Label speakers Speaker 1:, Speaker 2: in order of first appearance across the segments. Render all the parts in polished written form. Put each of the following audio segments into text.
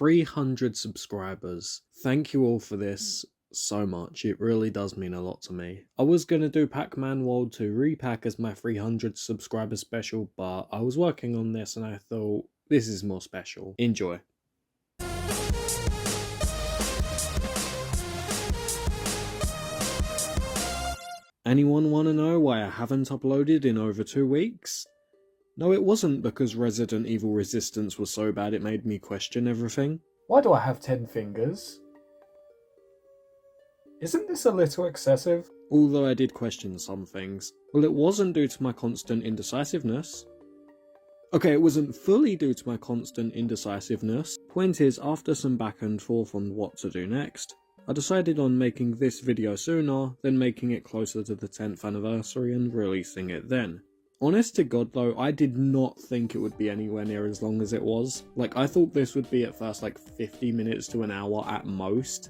Speaker 1: 300 subscribers. Thank you all for this so much. It really does mean a lot to me. I was gonna do Pac-Man World 2 Repack as my 300 subscriber special, but I was working on this and I thought this is more special. Enjoy. Anyone wanna know why I haven't uploaded in over 2 weeks? No, it wasn't because Resident Evil Resistance was so bad it made me question everything.
Speaker 2: Why do I have 10 fingers? Isn't this a little excessive?
Speaker 1: Although I did question some things. Well, it wasn't due to my constant indecisiveness. Okay, it wasn't fully due to my constant indecisiveness. Point is, after some back and forth on what to do next, I decided on making this video sooner than making it closer to the 10th anniversary and releasing it then. Honest to God though, I did not think it would be anywhere near as long as it was. Like, I thought this would be at first like 50 minutes to an hour at most.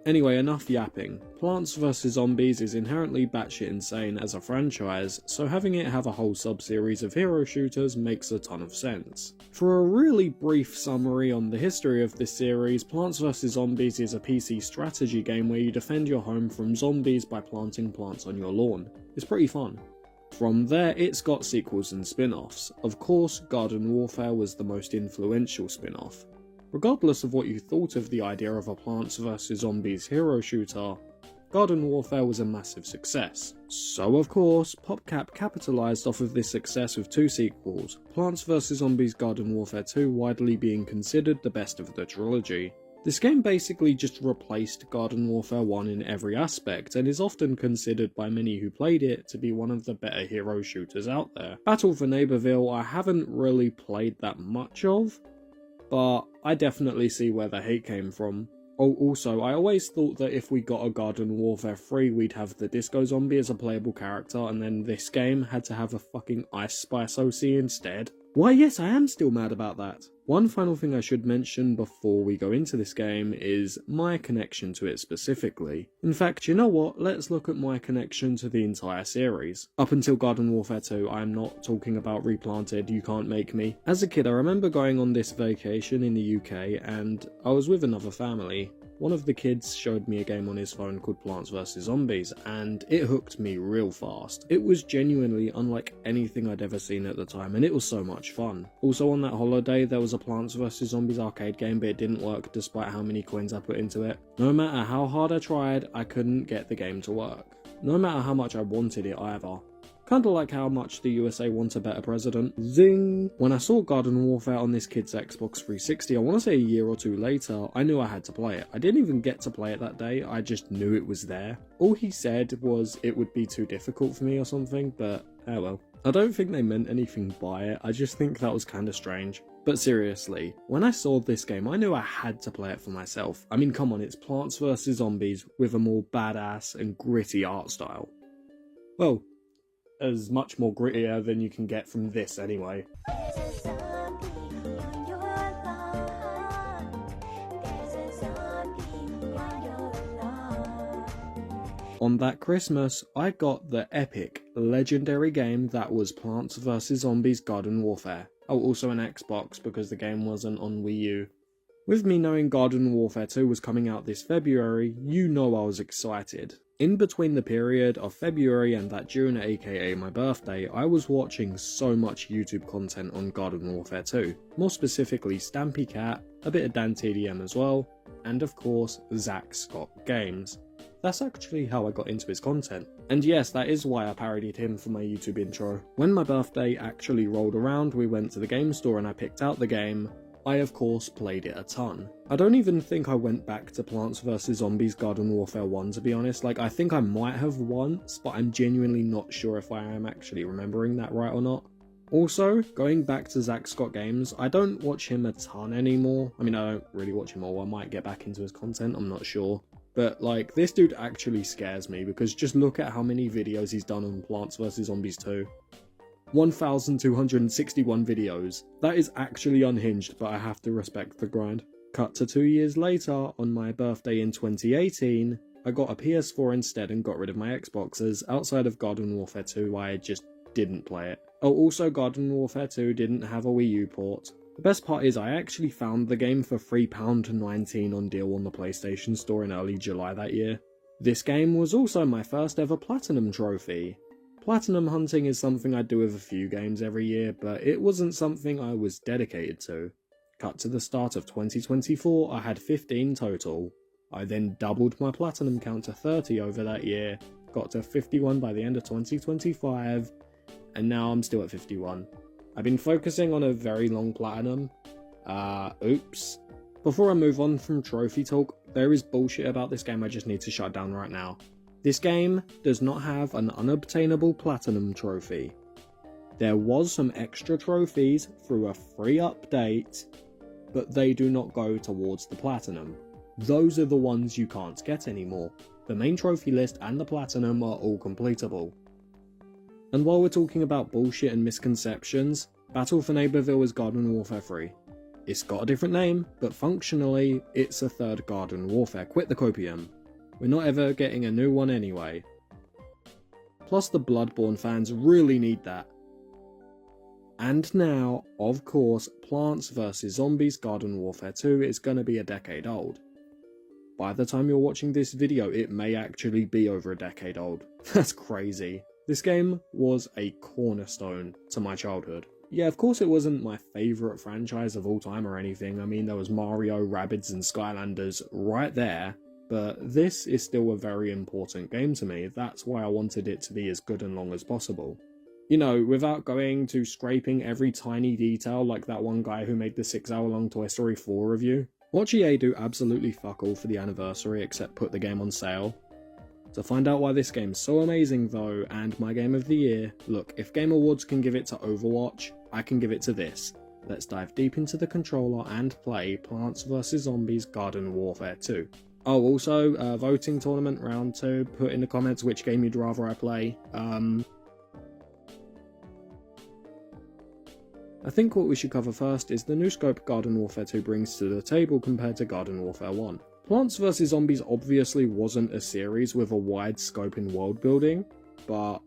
Speaker 1: Anyway, enough yapping. Plants vs Zombies is inherently batshit insane as a franchise, so having it have a whole sub-series of hero shooters makes a ton of sense. For a really brief summary on the history of this series, Plants vs Zombies is a PC strategy game where you defend your home from zombies by planting plants on your lawn. It's pretty fun. From there, it's got sequels and spin-offs. Of course, Garden Warfare was the most influential spin-off. Regardless of what you thought of the idea of a Plants vs Zombies hero shooter, Garden Warfare was a massive success. So of course, PopCap capitalised off of this success with 2 sequels, Plants vs Zombies Garden Warfare 2 widely being considered the best of the trilogy. This game basically just replaced Garden Warfare 1 in every aspect, and is often considered by many who played it to be one of the better hero shooters out there. Battle for Neighborville I haven't really played that much of, but I definitely see where the hate came from. Oh, also, I always thought that if we got a Garden Warfare 3, we'd have the Disco Zombie as a playable character, and then this game had to have a fucking Ice Spice OC instead. Why yes, I am still mad about that. One final thing I should mention before we go into this game is my connection to it specifically. In fact, you know what, let's look at my connection to the entire series. Up until Garden Warfare 2, I am not talking about Replanted, You Can't Make Me. As a kid, I remember going on this vacation in the UK and I was with another family. One of the kids showed me a game on his phone called Plants vs Zombies, and it hooked me real fast. It was genuinely unlike anything I'd ever seen at the time, and it was so much fun. Also on that holiday, there was a Plants vs Zombies arcade game, but it didn't work despite how many coins I put into it. No matter how hard I tried, I couldn't get the game to work. No matter how much I wanted it either. Kinda like how much the USA wants a better president. Zing! When I saw Garden Warfare on this kid's Xbox 360, I want to say a year or 2 later, I knew I had to play it. I didn't even get to play it that day, I just knew it was there. All he said was it would be too difficult for me or something, but oh well. I don't think they meant anything by it, I just think that was kinda strange. But seriously, when I saw this game, I knew I had to play it for myself. I mean, come on, it's Plants vs Zombies with a more badass and gritty art style. Well, as much more grittier than you can get from this anyway. On that Christmas, I got the epic, legendary game that was Plants vs Zombies Garden Warfare. Oh, also an Xbox because the game wasn't on Wii U. With me knowing Garden Warfare 2 was coming out this February, you know I was excited. In between the period of February and that June, aka my birthday, I was watching so much YouTube content on Garden Warfare 2. More specifically Stampy Cat, a bit of Dan TDM as well, and of course Zack Scott Games. That's actually how I got into his content. And yes, that is why I parodied him for my YouTube intro. When my birthday actually rolled around, we went to the game store and I picked out the game. I of course played it a ton. I don't even think I went back to Plants vs Zombies Garden Warfare 1 to be honest, like I think I might have once, but I'm genuinely not sure if I am actually remembering that right or not. Also, going back to Zack Scott Games, I don't watch him a ton anymore. I mean, I don't really watch him all, I might get back into his content, I'm not sure. But like, this dude actually scares me because just look at how many videos he's done on Plants vs Zombies 2. 1,261 videos. That is actually unhinged, but I have to respect the grind. Cut to 2 years later, on my birthday in 2018, I got a PS4 instead and got rid of my Xbox, as outside of Garden Warfare 2 I just didn't play it. Oh, also Garden Warfare 2 didn't have a Wii U port. The best part is I actually found the game for £3.19 on deal on the PlayStation Store in early July that year. This game was also my first ever Platinum trophy. Platinum hunting is something I do with a few games every year, but it wasn't something I was dedicated to. Cut to the start of 2024, I had 15 total. I then doubled my Platinum count to 30 over that year, got to 51 by the end of 2025, and now I'm still at 51. I've been focusing on a very long Platinum. Oops. Before I move on from trophy talk, there is bullshit about this game I just need to shut down right now. This game does not have an unobtainable Platinum trophy. There was some extra trophies through a free update, but they do not go towards the Platinum. Those are the ones you can't get anymore. The main trophy list and the Platinum are all completable. And while we're talking about bullshit and misconceptions, Battle for Neighborville is Garden Warfare 3. It's got a different name, but functionally, it's a third Garden Warfare. Quit the copium. We're not ever getting a new one anyway. Plus the Bloodborne fans really need that. And now, of course, Plants vs Zombies Garden Warfare 2 is gonna be a decade old. By the time you're watching this video, it may actually be over a decade old. That's crazy. This game was a cornerstone to my childhood. Yeah, of course it wasn't my favourite franchise of all time or anything. I mean, there was Mario, Rabbids and Skylanders right there. But this is still a very important game to me. That's why I wanted it to be as good and long as possible. You know, without going to scraping every tiny detail like that one guy who made the 6-hour-long Toy Story 4 review. Watch EA do absolutely fuck all for the anniversary except put the game on sale. To find out why this game's so amazing though, and my game of the year, look, if Game Awards can give it to Overwatch, I can give it to this. Let's dive deep into the controller and play Plants vs Zombies Garden Warfare 2. Oh, also, voting tournament round 2, put in the comments which game you'd rather I play. I think what we should cover first is the new scope Garden Warfare 2 brings to the table compared to Garden Warfare 1. Plants vs Zombies obviously wasn't a series with a wide scope in world building, but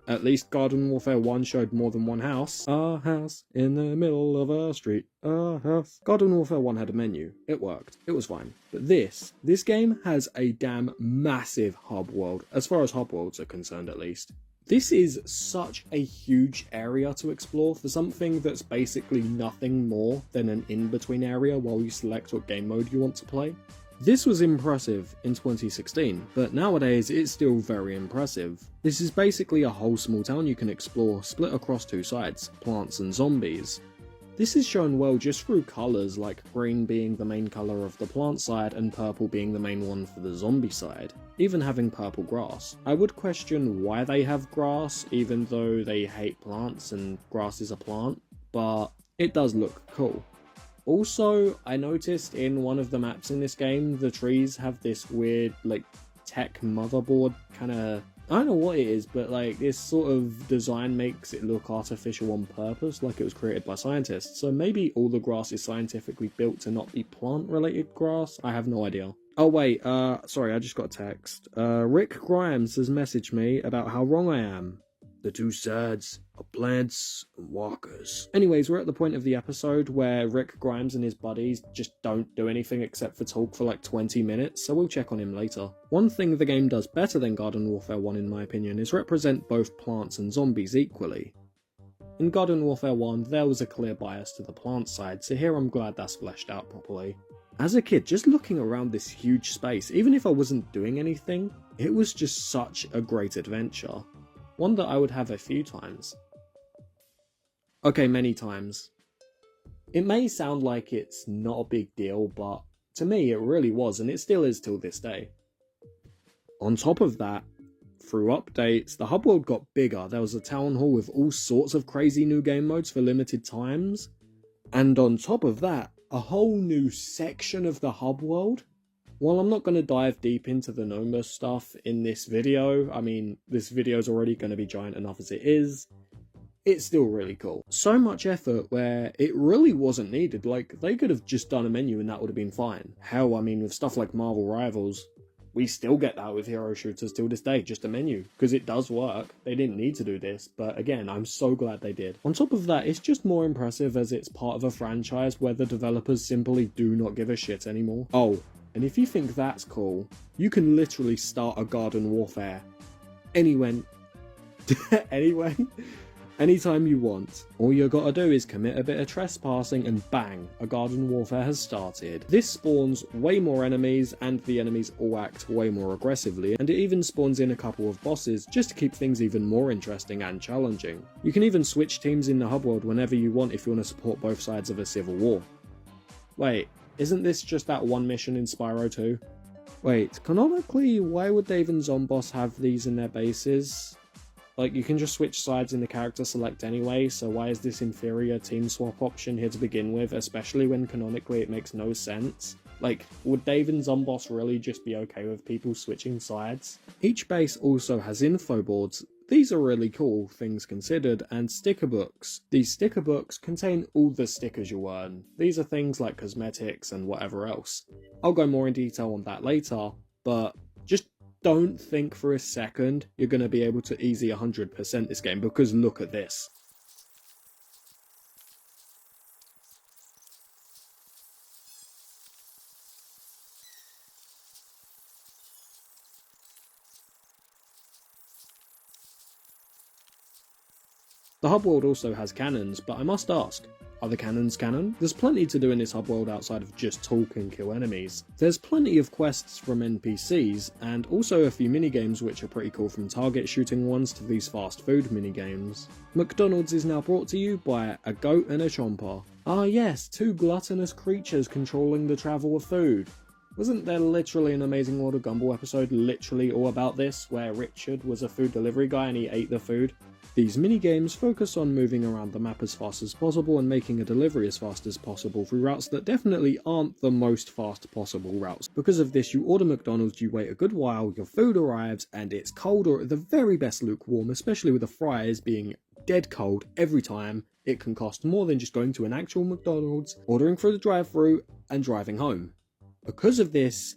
Speaker 1: at least Garden Warfare 1 showed more than one house. A house in the middle of a street, a house. Garden Warfare 1 had a menu. It worked. It was fine. But this game has a damn massive hub world, as far as hub worlds are concerned at least. This is such a huge area to explore for something that's basically nothing more than an in-between area while you select what game mode you want to play. This was impressive in 2016, but nowadays it's still very impressive. This is basically a whole small town you can explore, split across two sides, plants and zombies. This is shown well just through colours, like green being the main colour of the plant side and purple being the main one for the zombie side, even having purple grass. I would question why they have grass, even though they hate plants and grass is a plant, but it does look cool. Also, I noticed in one of the maps in this game, the trees have this weird, like, tech motherboard kinda... I don't know what it is, but like, this sort of design makes it look artificial on purpose, like it was created by scientists. So maybe all the grass is scientifically built to not be plant-related grass? I have no idea. Oh wait, sorry, I just got a text. Rick Grimes has messaged me about how wrong I am. The two sides are plants and walkers. Anyways, we're at the point of the episode where Rick Grimes and his buddies just don't do anything except for talk for like 20 minutes, so we'll check on him later. One thing the game does better than Garden Warfare 1 in my opinion is represent both plants and zombies equally. In Garden Warfare 1, there was a clear bias to the plant side, so here I'm glad that's fleshed out properly. As a kid, just looking around this huge space, even if I wasn't doing anything, it was just such a great adventure. One that I would have a few times. Okay, many times. It may sound like it's not a big deal, but to me it really was, and it still is till this day. On top of that, through updates, the hub world got bigger. There was a town hall with all sorts of crazy new game modes for limited times. And on top of that, a whole new section of the hub world. While I'm not going to dive deep into the Nomus stuff in this video, I mean, this video is already going to be giant enough as it is, it's still really cool. So much effort where it really wasn't needed, like, they could have just done a menu and that would have been fine. Hell, I mean, with stuff like Marvel Rivals, we still get that with hero shooters till this day, just a menu, because it does work. They didn't need to do this, but again, I'm so glad they did. On top of that, it's just more impressive as it's part of a franchise where the developers simply do not give a shit anymore. Oh, and if you think that's cool, you can literally start a garden warfare anywhere, anytime you want. All you gotta do is commit a bit of trespassing and bang, a garden warfare has started. This spawns way more enemies and the enemies all act way more aggressively, and it even spawns in a couple of bosses just to keep things even more interesting and challenging. You can even switch teams in the hub world whenever you want if you want to support both sides of a civil war. Wait, isn't this just that one mission in Spyro 2? Wait, canonically, why would Dave and Zomboss have these in their bases? Like, you can just switch sides in the character select anyway, so why is this inferior team swap option here to begin with, especially when canonically it makes no sense? Like, would Dave and Zomboss really just be okay with people switching sides? Each base also has info boards. These are really cool, things considered, and sticker books. These sticker books contain all the stickers you earn. These are things like cosmetics and whatever else. I'll go more in detail on that later, but just don't think for a second you're going to be able to easy 100% this game, because look at this. The hub world also has cannons, but I must ask, are the cannons canon? There's plenty to do in this hub world outside of just talk and kill enemies. There's plenty of quests from NPCs, and also a few minigames which are pretty cool, from target shooting ones to these fast food minigames. McDonald's is now brought to you by a goat and a chomper. Ah yes, two gluttonous creatures controlling the travel of food. Wasn't there literally an Amazing World of Gumball episode literally all about this, where Richard was a food delivery guy and he ate the food? These minigames focus on moving around the map as fast as possible and making a delivery as fast as possible through routes that definitely aren't the most fast possible routes. Because of this, you order McDonald's, you wait a good while, your food arrives, and it's cold or at the very best lukewarm, especially with the fries being dead cold every time. It can cost more than just going to an actual McDonald's, ordering through the drive-thru, and driving home. Because of this,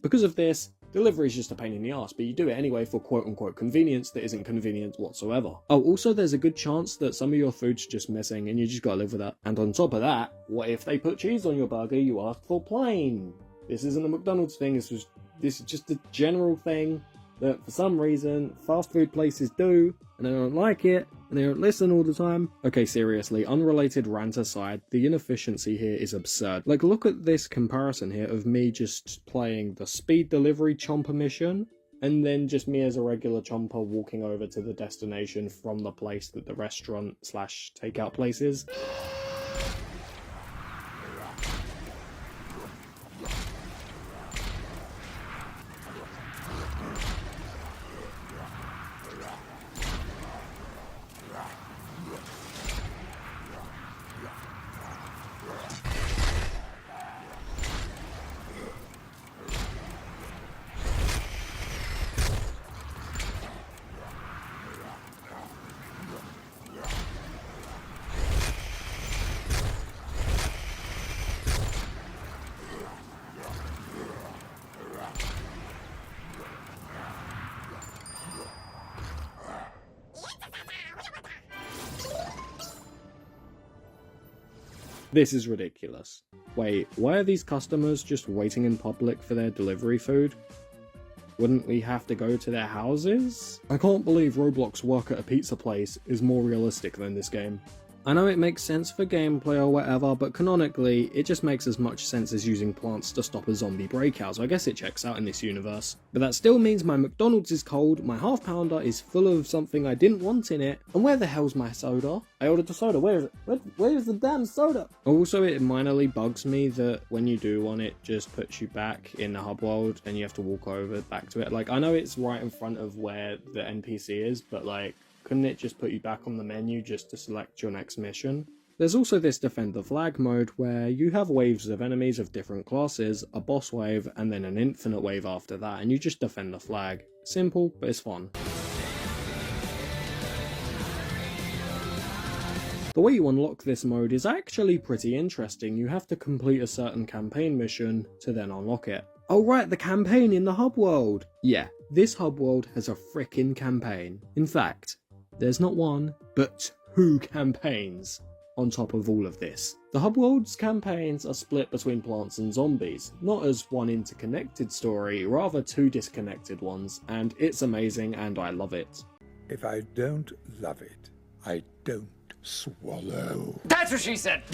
Speaker 1: delivery is just a pain in the ass, but you do it anyway for quote-unquote convenience that isn't convenient whatsoever. Oh, also there's a good chance that some of your food's just missing and you just gotta live with that. And on top of that, what if they put cheese on your burger you asked for plain? This isn't a McDonald's thing, this is just a general thing that for some reason fast food places do, and they don't like it, and they don't listen all the time. Okay, seriously, unrelated rant aside, the inefficiency here is absurd. Like, look at this comparison here of me just playing the speed delivery chomper mission, and then just me as a regular chomper walking over to the destination from the place that the restaurant slash takeout place is. This is ridiculous. Wait, why are these customers just waiting in public for their delivery food? Wouldn't we have to go to their houses? I can't believe Roblox work at a pizza place is more realistic than this game. I know it makes sense for gameplay or whatever, but canonically, it just makes as much sense as using plants to stop a zombie breakout, so I guess it checks out in this universe. But that still means my McDonald's is cold, my half pounder is full of something I didn't want in it, and where the hell's my soda? I ordered the soda, where is it? Where's the damn soda? Also, it minorly bugs me that when you do want it, just puts you back in the hub world and you have to walk over back to it. Like, I know it's right in front of where the NPC is, but like, couldn't it just put you back on the menu just to select your next mission? There's also this defend the flag mode where you have waves of enemies of different classes, a boss wave, and then an infinite wave after that, and you just defend the flag. Simple, but it's fun. The way you unlock this mode is actually pretty interesting. You have to complete a certain campaign mission to then unlock it. Oh right, the campaign in the hub world! Yeah, this hub world has a frickin' campaign. In fact, there's not one, but 2 campaigns on top of all of this. The hub world's campaigns are split between plants and zombies, not as one interconnected story, rather 2 disconnected ones, and it's amazing and I love it.
Speaker 3: If I don't love it, I don't swallow.
Speaker 4: That's what she said!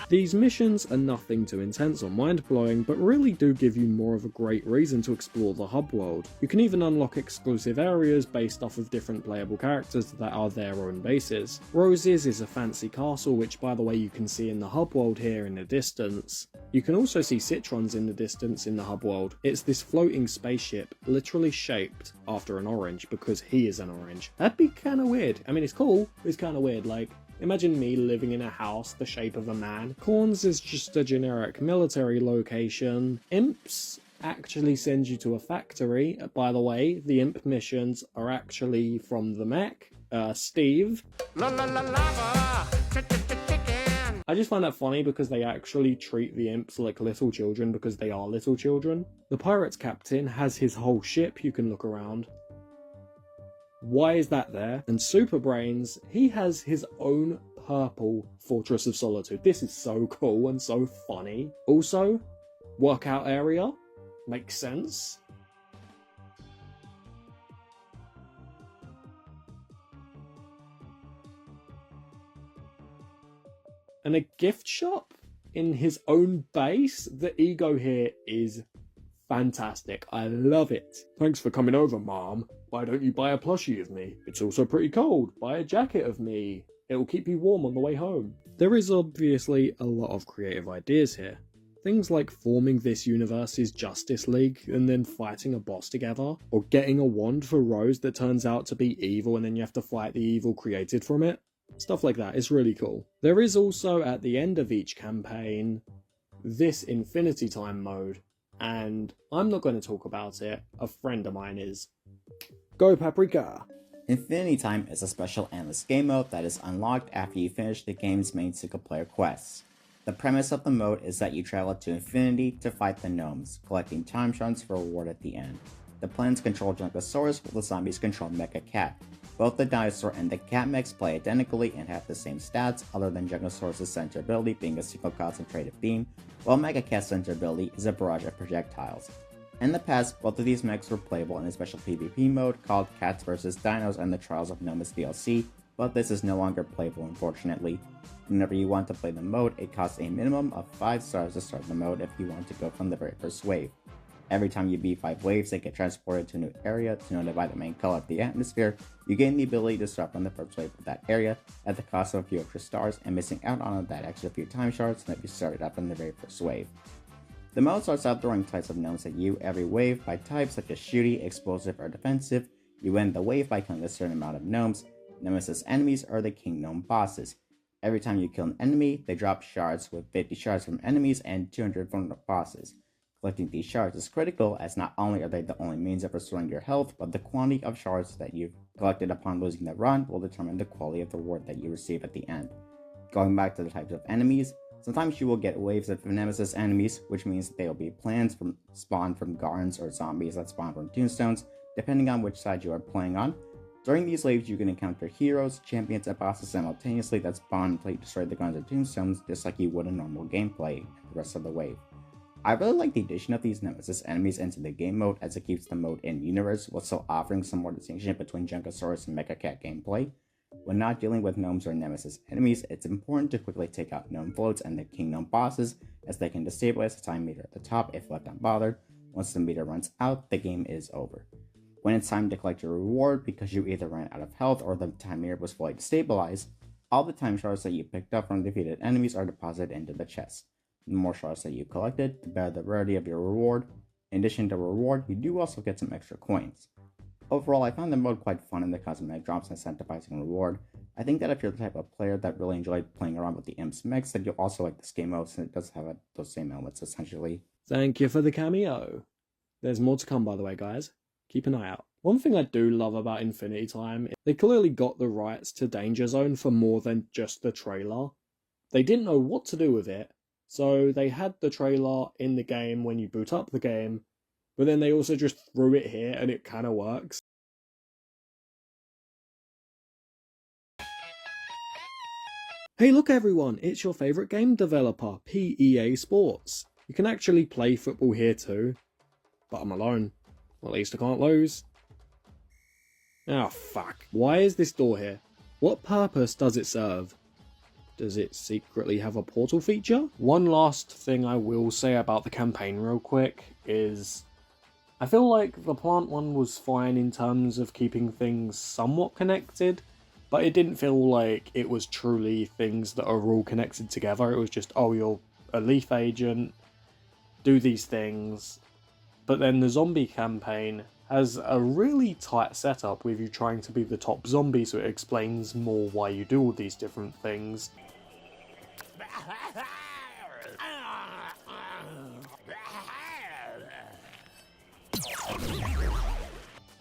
Speaker 1: These missions are nothing too intense or mind-blowing, but really do give you more of a great reason to explore the hub world. You can even unlock exclusive areas based off of different playable characters that are their own bases. Rose's is a fancy castle, which by the way you can see in the hub world here in the distance. You can also see Citrons in the distance in the hub world. It's this floating spaceship, literally shaped after an orange, because he is an orange. That'd be kinda weird. I mean, it's cool, but it's kinda weird, like, imagine me living in a house the shape of a man. Corns is just a generic military location. Imps actually send you to a factory. By the way, the imp missions are actually from the mech, Steve. I just find that funny because they actually treat the imps like little children because they are little children. The pirate's captain has his whole ship you can look around. Why is that there? And Super Brains, he has his own purple Fortress of Solitude. This is so cool and so funny. Also, workout area. Makes sense. And a gift shop in his own base. The ego here is fantastic. I love it. Thanks for coming over, Mom. Why don't you buy a plushie of me? It's also pretty cold. Buy a jacket of me. It'll keep you warm on the way home. There is obviously a lot of creative ideas here. Things like forming this universe's Justice League and then fighting a boss together, or getting a wand for Rose that turns out to be evil and then you have to fight the evil created from it. Stuff like that, it's really cool. There is also, at the end of each campaign, this Infinity Time mode, and I'm not going to talk about it, a friend of mine is. Go Paprika!
Speaker 5: Infinity Time is a special endless game mode that is unlocked after you finish the game's main single-player quests. The premise of the mode is that you travel to Infinity to fight the gnomes, collecting time shards for reward at the end. The plants control Junkosaurus while the zombies control Mecha Cat. Both the dinosaur and the cat mechs play identically and have the same stats, other than Junkosaurus' center ability being a single concentrated beam, while Mecha Cat's center ability is a barrage of projectiles. In the past, both of these mechs were playable in a special PvP mode called Cats vs Dinos and the Trials of Gnomes DLC, but this is no longer playable unfortunately. Whenever you want to play the mode, it costs a minimum of 5 stars to start the mode if you want to go from the very first wave. Every time you beat 5 waves and get transported to a new area to notify the main color of the atmosphere, you gain the ability to start from the first wave of that area at the cost of a few extra stars and missing out on that extra few time shards than if you started up in the very first wave. The mode starts out throwing types of gnomes at you every wave by types such as shooty, explosive, or defensive. You win the wave by killing a certain amount of gnomes. Nemesis enemies are the king gnome bosses. Every time you kill an enemy, they drop shards with 50 shards from enemies and 200 from the bosses. Collecting these shards is critical as not only are they the only means of restoring your health, but the quantity of shards that you've collected upon losing the run will determine the quality of the reward that you receive at the end. Going back to the types of enemies, sometimes you will get waves of Nemesis enemies, which means they will be plants spawned from gardens or zombies that spawn from tombstones, depending on which side you are playing on. During these waves, you can encounter heroes, champions, and bosses simultaneously that spawn until you destroy the gardens or tombstones, just like you would in normal gameplay and the rest of the wave. I really like the addition of these Nemesis enemies into the game mode as it keeps the mode in universe while still offering some more distinction between Junkosaurus and Mecha Cat gameplay. When not dealing with gnomes or Nemesis enemies, it's important to quickly take out gnome floats and the king gnome bosses, as they can destabilize the time meter at the top if left unbothered. Once the meter runs out, the game is over. When it's time to collect your reward because you either ran out of health or the time meter was fully destabilized, all the time shards that you picked up from defeated enemies are deposited into the chest. The more shards that you collected, the better the rarity of your reward. In addition to reward, you do also get some extra coins. Overall, I found the mode quite fun in the cosmetic drops and incentivizing reward. I think that if you're the type of player that really enjoyed playing around with the Imps mechs, then you'll also like this game mode since it does have those same elements essentially.
Speaker 1: Thank you for the cameo. There's more to come, by the way, guys. Keep an eye out. One thing I do love about Infinity Time is they clearly got the rights to Danger Zone for more than just the trailer. They didn't know what to do with it, So they had the trailer in the game when you boot up the game, but then they also just threw it here and it kind of works. Hey look everyone, it's your favourite game developer, PEA Sports. You can actually play football here too, but I'm alone. Well, at least I can't lose. Oh fuck, why is this door here? What purpose does it serve? Does it secretly have a portal feature? One last thing I will say about the campaign real quick is I feel like the plant one was fine in terms of keeping things somewhat connected, but it didn't feel like it was truly things that are all connected together. It was just, oh, you're a leaf agent, do these things. But then the zombie campaign has a really tight setup with you trying to be the top zombie, so it explains more why you do all these different things.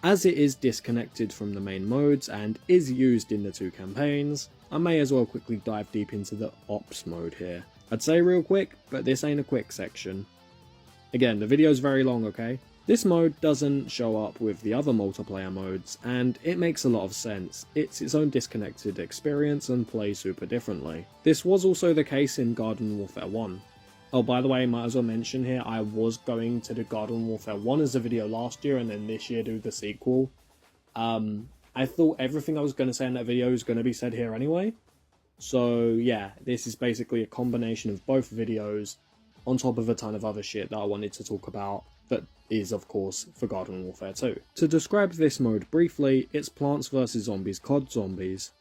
Speaker 1: As it is disconnected from the main modes and is used in the two campaigns, I may as well quickly dive deep into the Ops mode here. I'd say real quick, but this ain't a quick section. Again, the video's very long, okay? This mode doesn't show up with the other multiplayer modes, and it makes a lot of sense. It's its own disconnected experience and plays super differently. This was also the case in Garden Warfare 1. Oh, by the way, might as well mention here, I was going to do Garden Warfare 1 as a video last year, and then this year do the sequel. I thought everything I was going to say in that video was going to be said here anyway. So yeah, this is basically a combination of both videos, on top of a ton of other shit that I wanted to talk about, that is of course for Garden Warfare 2. To describe this mode briefly, it's Plants vs Zombies COD Zombies.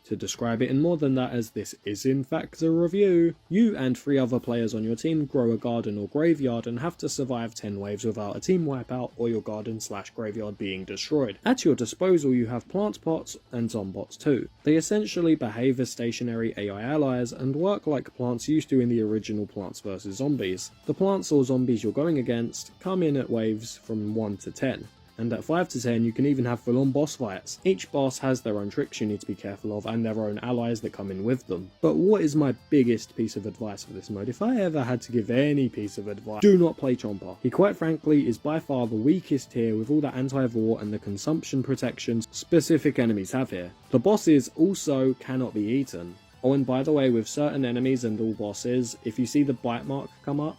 Speaker 1: To describe it in more than that, as this is in fact a review, you and 3 other players on your team grow a garden or graveyard and have to survive 10 waves without a team wipeout or your garden/graveyard being destroyed. At your disposal you have plant pots and zombots too. They essentially behave as stationary AI allies and work like plants used to in the original Plants vs Zombies. The plants or zombies you're going against come in at waves from 1 to 10. And at 5 to 10 you can even have full-on boss fights. Each boss has their own tricks you need to be careful of and their own allies that come in with them. But what is my biggest piece of advice for this mode? If I ever had to give any piece of advice, do not play Chomper. He quite frankly is by far the weakest here with all the anti-vor and the consumption protections specific enemies have here. The bosses also cannot be eaten. Oh, and by the way, with certain enemies and all bosses, if you see the bite mark come up,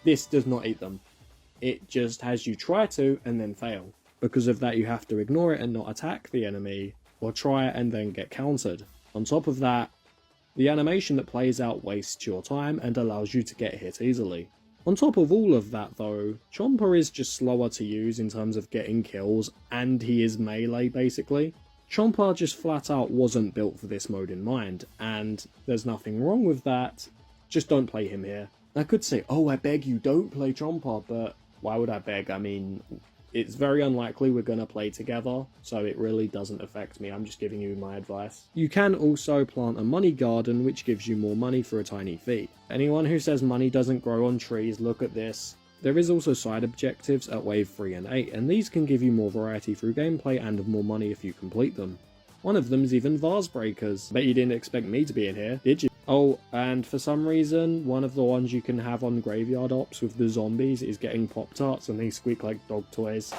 Speaker 1: this does not eat them. It just has you try to and then fail. Because of that you have to ignore it and not attack the enemy, or try it and then get countered. On top of that, the animation that plays out wastes your time and allows you to get hit easily. On top of all of that though, Chomper is just slower to use in terms of getting kills, and he is melee basically. Chomper just flat out wasn't built for this mode in mind, and there's nothing wrong with that, just don't play him here. I could say, oh I beg you don't play Chomper, but why would I beg? I mean, it's very unlikely we're going to play together, so it really doesn't affect me. I'm just giving you my advice. You can also plant a money garden, which gives you more money for a tiny fee. Anyone who says money doesn't grow on trees, look at this. There is also side objectives at wave 3 and 8, and these can give you more variety through gameplay and more money if you complete them. One of them is even vase breakers. Bet you didn't expect me to be in here, did you? Oh, and for some reason, one of the ones you can have on Graveyard Ops with the zombies is getting Pop-Tarts and they squeak like dog toys.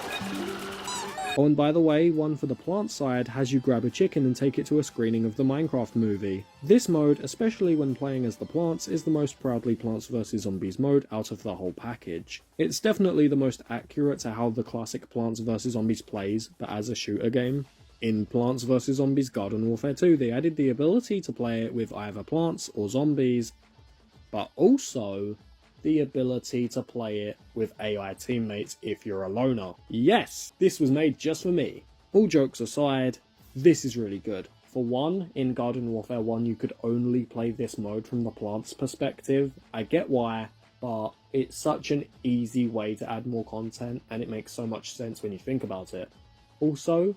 Speaker 1: Oh, and by the way, one for the plant side has you grab a chicken and take it to a screening of the Minecraft movie. This mode, especially when playing as the plants, is the most proudly Plants vs Zombies mode out of the whole package. It's definitely the most accurate to how the classic Plants vs Zombies plays, but as a shooter game. In Plants vs Zombies Garden Warfare 2, they added the ability to play it with either plants or zombies, but also the ability to play it with AI teammates if you're a loner. Yes, this was made just for me. All jokes aside, this is really good. For one, in Garden Warfare 1 you could only play this mode from the plants perspective. I get why, but it's such an easy way to add more content and it makes so much sense when you think about it. Also,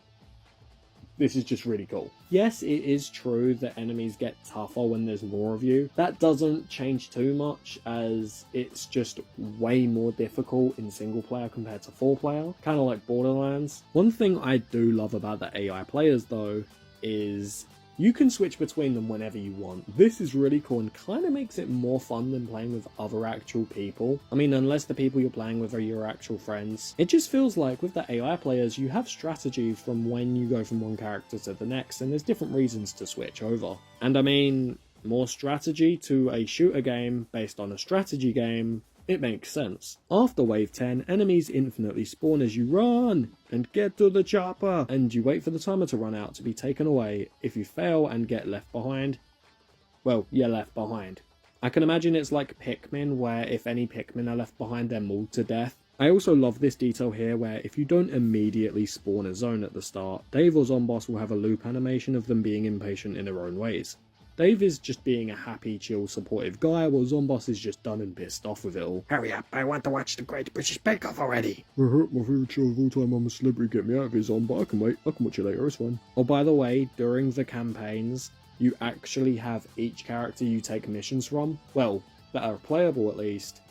Speaker 1: this is just really cool. Yes, it is true that enemies get tougher when there's more of you. That doesn't change too much, as it's just way more difficult in single player compared to 4-player, kind of like Borderlands. One thing I do love about the AI players though is You can switch between them whenever you want. This is really cool and kind of makes it more fun than playing with other actual people. I mean, unless the people you're playing with are your actual friends. It just feels like with the AI players, you have strategy from when you go from one character to the next, and there's different reasons to switch over. And I mean, more strategy to a shooter game based on a strategy game, it makes sense. After wave 10, enemies infinitely spawn as you run and get to the chopper, and you wait for the timer to run out to be taken away. If you fail and get left behind, well, you're left behind. I can imagine it's like Pikmin, where if any Pikmin are left behind, they're mauled to death. I also love this detail here where if you don't immediately spawn a zone at the start, Dave or Zomboss will have a loop animation of them being impatient in their own ways. Dave is just being a happy, chill, supportive guy, while Zomboss is just done and pissed off with it all.
Speaker 4: Hurry up, I want to watch the Great British Bake Off already.
Speaker 1: I hurt my favourite show of all time, I'm a celebrity, get me out of here, Zom, but I can wait, I can watch it later, it's fine. Oh, by the way, during the campaigns, you actually have each character you take missions from, well, that are playable at least,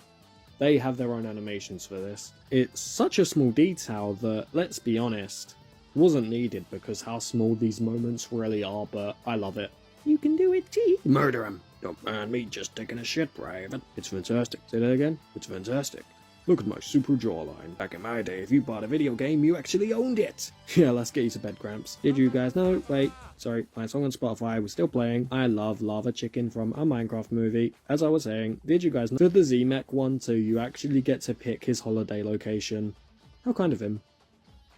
Speaker 1: they have their own animations for this. It's such a small detail that, let's be honest, wasn't needed because how small these moments really are, but I love it.
Speaker 4: You can do it, T. Murder him. Don't mind me just taking a shit, Raven.
Speaker 1: It's fantastic. Say that again? It's fantastic. Look at my super jawline.
Speaker 4: Back in my day, if you bought a video game, you actually owned it.
Speaker 1: Yeah, let's get you to bed, Gramps. Did you guys know? Wait, sorry, my song on Spotify was still playing. I love Lava Chicken from a Minecraft movie. As I was saying, did you guys know? For the Z-Mech one too, you actually get to pick his holiday location. How kind of him.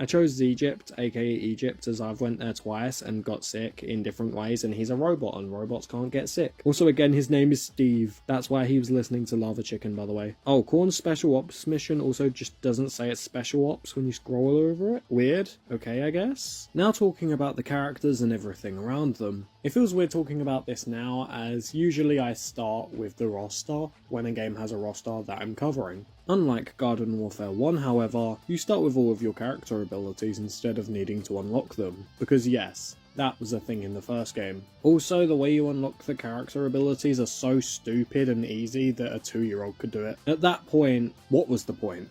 Speaker 1: I chose Egypt, aka Egypt, as I've went there twice and got sick in different ways, and he's a robot and robots can't get sick. Also again, his name is Steve. That's why he was listening to Lava Chicken, by the way. Oh, Korn's Special Ops mission also just doesn't say it's Special Ops when you scroll over it. Weird. Okay, I guess. Now talking about the characters and everything around them. It feels weird talking about this now, as usually I start with the roster when a game has a roster that I'm covering. Unlike Garden Warfare 1, however, you start with all of your character abilities instead of needing to unlock them, because yes, that was a thing in the first game. Also, the way you unlock the character abilities are so stupid and easy that a 2-year-old could do it. At that point, what was the point?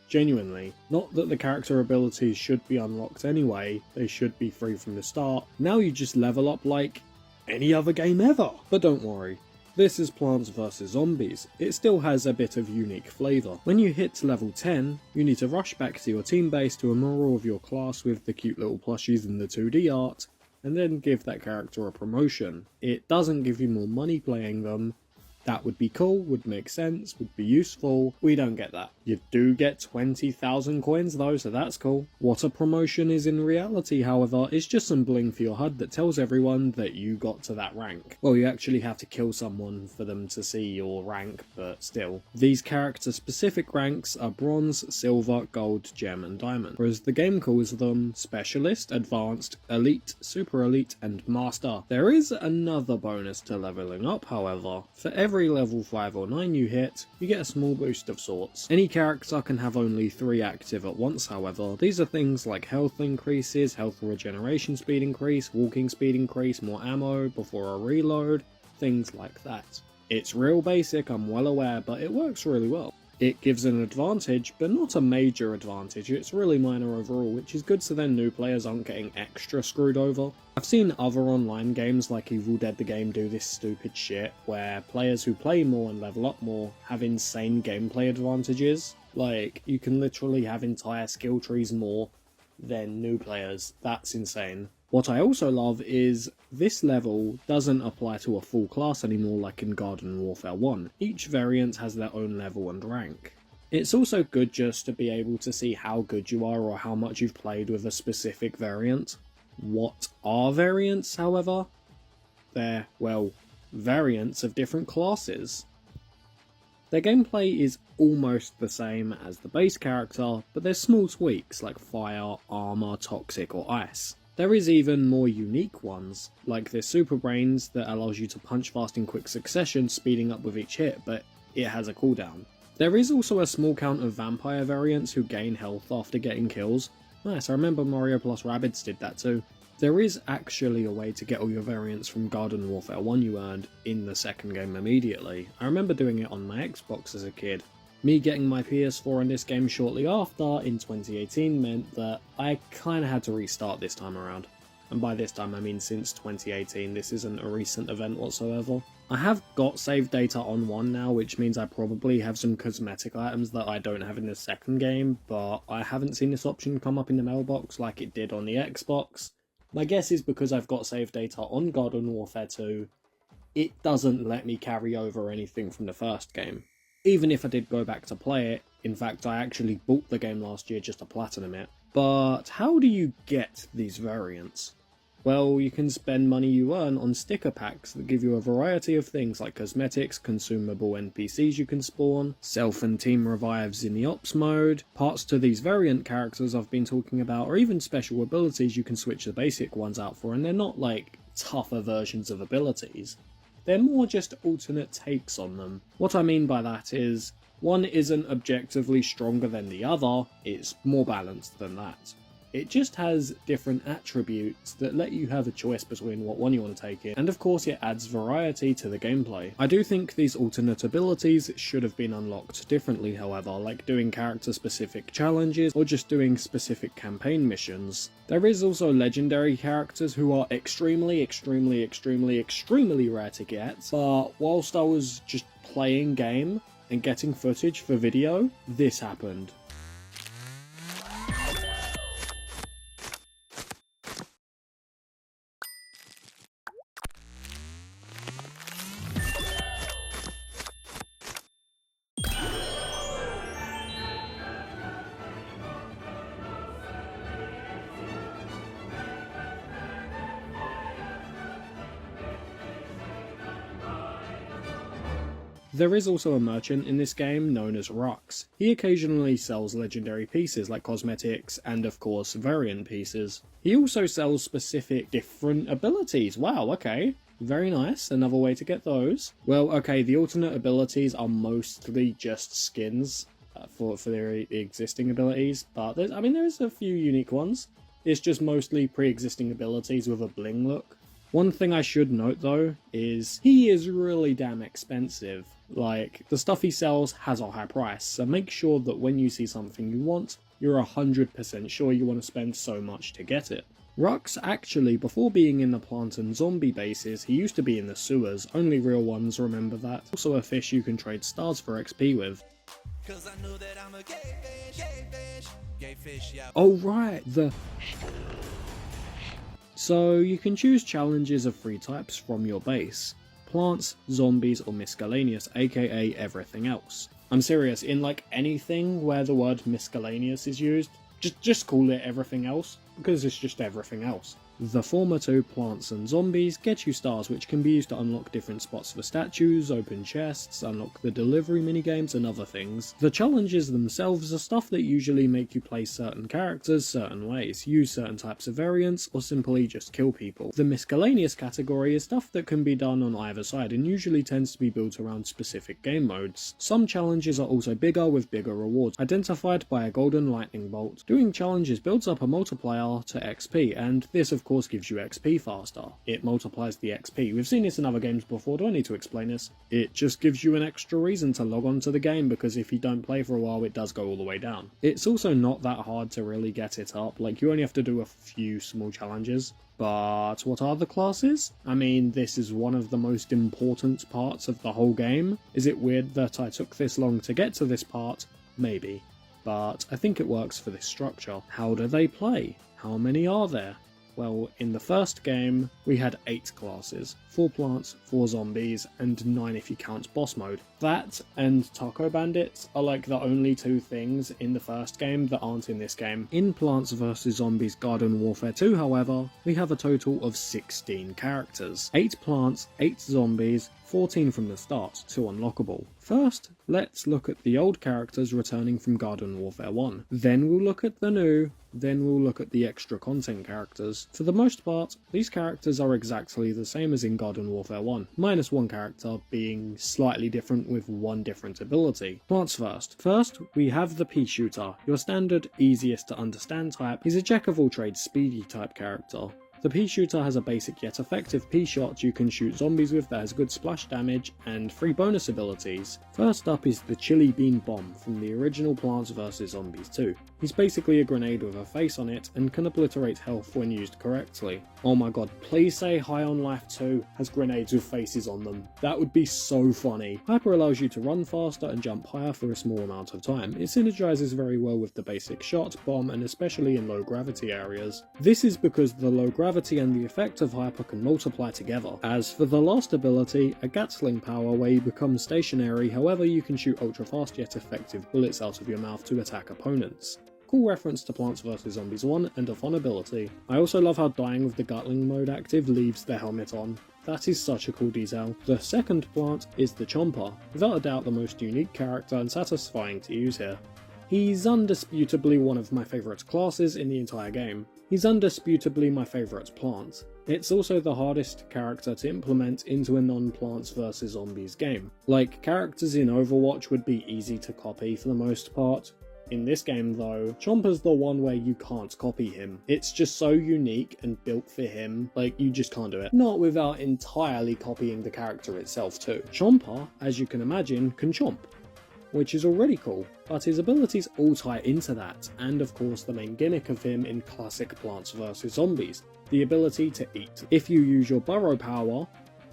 Speaker 1: Genuinely. Not that the character abilities should be unlocked anyway, they should be free from the start. Now you just level up like any other game ever. But don't worry. This is Plants vs Zombies. It still has a bit of unique flavour. When you hit level 10, you need to rush back to your team base to enroll of your class with the cute little plushies and the 2D art, and then give that character a promotion. It doesn't give you more money playing them. That would be cool, would make sense, would be useful. We don't get that. You do get 20,000 coins though, so that's cool. What a promotion is in reality, however, is just some bling for your HUD that tells everyone that you got to that rank. Well, you actually have to kill someone for them to see your rank, but still. These character-specific ranks are Bronze, Silver, Gold, Gem, and Diamond, whereas the game calls them Specialist, Advanced, Elite, Super Elite, and Master. There is another bonus to leveling up, however. For every level 5 or 9 you hit, you get a small boost of sorts. Any character can have only 3 active at once, however. These are things like health increases, health regeneration speed increase, walking speed increase, more ammo before a reload, things like that. It's real basic, I'm well aware, but it works really well. It gives an advantage, but not a major advantage. It's really minor overall, which is good so then new players aren't getting extra screwed over. I've seen other online games like Evil Dead the Game do this stupid shit, where players who play more and level up more have insane gameplay advantages. Like, you can literally have entire skill trees more than new players. That's insane. What I also love is this level doesn't apply to a full class anymore like in Garden Warfare 1. Each variant has their own level and rank. It's also good just to be able to see how good you are or how much you've played with a specific variant. What are variants, however? They're, well, variants of different classes. Their gameplay is almost the same as the base character, but there's small tweaks like fire, armor, toxic, or ice. There is even more unique ones, like this Super Brains that allows you to punch fast in quick succession, speeding up with each hit, but it has a cooldown. There is also a small count of vampire variants who gain health after getting kills. Nice, I remember Mario plus Rabbids did that too. There is actually a way to get all your variants from Garden Warfare 1 you earned in the second game immediately. I remember doing it on my Xbox as a kid. Me getting my PS4 in this game shortly after, in 2018, meant that I kinda had to restart this time around. and by this time I mean since 2018, this isn't a recent event whatsoever. I have got save data on 1 now, which means I probably have some cosmetic items that I don't have in the second game, but I haven't seen this option come up in the mailbox like it did on the Xbox. My guess is because I've got save data on Garden Warfare 2, it doesn't let me carry over anything from the first game. Even if I did go back to play it, in fact I actually bought the game last year just to platinum it. But how do you get these variants? Well, you can spend money you earn on sticker packs that give you a variety of things like cosmetics, consumable NPCs you can spawn, self and team revives in the ops mode, parts to these variant characters I've been talking about, or even special abilities you can switch the basic ones out for, and they're not like tougher versions of abilities. They're more just alternate takes on them. What I mean by that is, one isn't objectively stronger than the other, it's more balanced than that. It just has different attributes that let you have a choice between what one you want to take in, and of course it adds variety to the gameplay. I do think these alternate abilities should have been unlocked differently however, like doing character specific challenges or just doing specific campaign missions. There is also legendary characters who are extremely rare to get, but whilst I was just playing game and getting footage for video, this happened. There is also a merchant in this game known as Rux. He occasionally sells legendary pieces like cosmetics and of course variant pieces. He also sells specific different abilities. Wow, okay. Very nice, another way to get those. Well, okay, the alternate abilities are mostly just skins for their existing abilities, but there's a few unique ones. It's just mostly pre-existing abilities with a bling look. One thing I should note though is he is really damn expensive. Like, the stuff he sells has a high price, so make sure that when you see something you want, you're 100% sure you want to spend so much to get it. Rux actually, before being in the plant and zombie bases, he used to be in the sewers, only real ones remember that. Also a fish you can trade stars for XP with. Oh right, So you can choose challenges of 3 types from your base. Plants, zombies, or miscellaneous, aka everything else. I'm serious, in like anything where the word miscellaneous is used, just call it everything else, because it's just everything else. The former 2, plants and zombies, get you stars which can be used to unlock different spots for statues, open chests, unlock the delivery minigames and other things. The challenges themselves are stuff that usually make you play certain characters certain ways, use certain types of variants, or simply just kill people. The miscellaneous category is stuff that can be done on either side and usually tends to be built around specific game modes. Some challenges are also bigger with bigger rewards, identified by a golden lightning bolt. Doing challenges builds up a multiplier to XP, and this of course gives you XP faster. It multiplies the XP. We've seen this in other games before, do I need to explain this? It just gives you an extra reason to log on to the game, because if you don't play for a while it does go all the way down. It's also not that hard to really get it up, like you only have to do a few small challenges. But what are the classes? I mean, this is one of the most important parts of the whole game. Is it weird that I took this long to get to this part? Maybe. But I think it works for this structure. How do they play? How many are there? Well, in the first game, we had 8 classes. 4 plants, 4 zombies, and 9 if you count boss mode. That and Taco Bandits are like the only 2 things in the first game that aren't in this game. In Plants vs Zombies Garden Warfare 2, however, we have a total of 16 characters. 8 plants, 8 zombies, 14 from the start, 2 unlockable. First, let's look at the old characters returning from Garden Warfare 1. Then we'll look at the new, then we'll look at the extra content characters. For the most part, these characters are exactly the same as in Garden Warfare 1, minus one character being slightly different with one different ability. Plants first. First, we have the Pea Shooter, your standard, easiest to understand type. He's a jack of all trades speedy type character. The pea shooter has a basic yet effective pea shot you can shoot zombies with that has good splash damage and 3 bonus abilities. First up is the Chili Bean Bomb from the original Plants vs Zombies 2. He's basically a grenade with a face on it and can obliterate health when used correctly. Oh my god, please say High on Life 2 has grenades with faces on them. That would be so funny. Hyper allows you to run faster and jump higher for a small amount of time. It synergizes very well with the basic shot, bomb, and especially in low gravity areas. This is because the low gravity and the effect of Hyper can multiply together. As for the last ability, a Gatling power where you become stationary, however you can shoot ultra fast yet effective bullets out of your mouth to attack opponents. Cool reference to Plants vs Zombies 1 and a fun ability. I also love how dying with the Gatling mode active leaves the helmet on. That is such a cool detail. The second plant is the Chomper, without a doubt the most unique character and satisfying to use here. He's undisputably one of my favourite classes in the entire game. He's undisputably my favourite plant. It's also the hardest character to implement into a non-Plants vs Zombies game. Like, characters in Overwatch would be easy to copy for the most part. In this game though, Chomper's the one where you can't copy him. It's just so unique and built for him, like you just can't do it. Not without entirely copying the character itself too. Chomper, as you can imagine, can chomp, which is already cool, but his abilities all tie into that, and of course the main gimmick of him in classic Plants vs Zombies, the ability to eat. If you use your burrow power,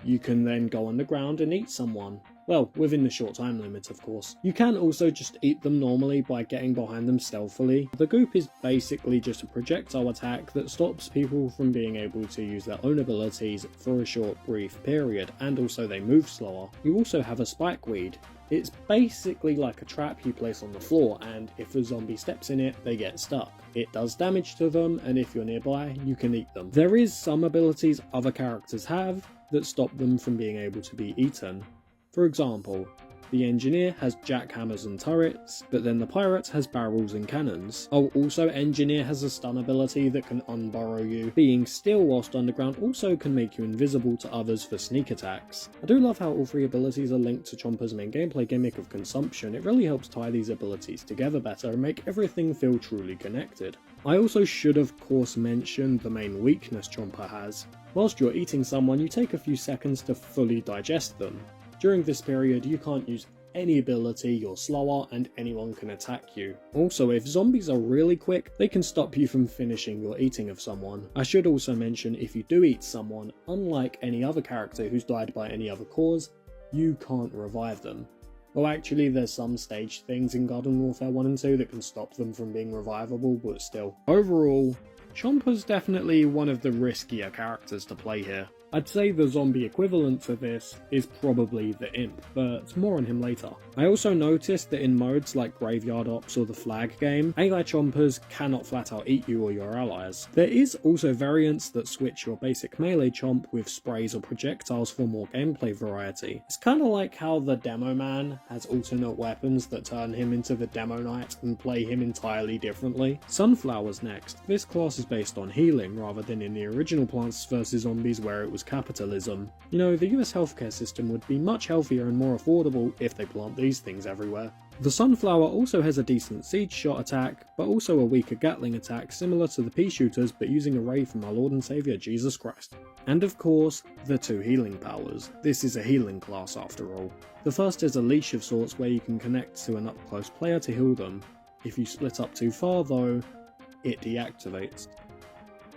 Speaker 1: you can then go underground and eat someone. Well, within the short time limit, of course. You can also just eat them normally by getting behind them stealthily. The goop is basically just a projectile attack that stops people from being able to use their own abilities for a short, brief period, and also they move slower. You also have a spikeweed. It's basically like a trap you place on the floor, and if a zombie steps in it, they get stuck. It does damage to them, and if you're nearby, you can eat them. There is some abilities other characters have that stop them from being able to be eaten. For example, the Engineer has jackhammers and turrets, but then the Pirate has barrels and cannons. Oh, also Engineer has a stun ability that can unburrow you. Being still whilst underground also can make you invisible to others for sneak attacks. I do love how all 3 abilities are linked to Chomper's main gameplay gimmick of consumption. It really helps tie these abilities together better and make everything feel truly connected. I also should of course mention the main weakness Chomper has. Whilst you're eating someone, you take a few seconds to fully digest them. During this period, you can't use any ability, you're slower, and anyone can attack you. Also, if zombies are really quick, they can stop you from finishing your eating of someone. I should also mention, if you do eat someone, unlike any other character who's died by any other cause, you can't revive them. Well, actually, there's some staged things in Garden Warfare 1 and 2 that can stop them from being revivable, but still. Overall, Chomper's definitely one of the riskier characters to play here. I'd say the zombie equivalent to this is probably the Imp, but more on him later. I also noticed that in modes like Graveyard Ops or the Flag game, AI Chompers cannot flat out eat you or your allies. There is also variants that switch your basic melee chomp with sprays or projectiles for more gameplay variety. It's kinda like how the Demo Man has alternate weapons that turn him into the Demo Knight and play him entirely differently. Sunflower's next. This class is based on healing rather than in the original Plants vs Zombies where it was capitalism. You know, the US healthcare system would be much healthier and more affordable if they plant these things everywhere. The Sunflower also has a decent siege shot attack, but also a weaker Gatling attack similar to the pea shooters but using a ray from our Lord and Saviour Jesus Christ. And of course, the 2 healing powers. This is a healing class after all. The first is a leash of sorts where you can connect to an up close player to heal them. If you split up too far though, it deactivates.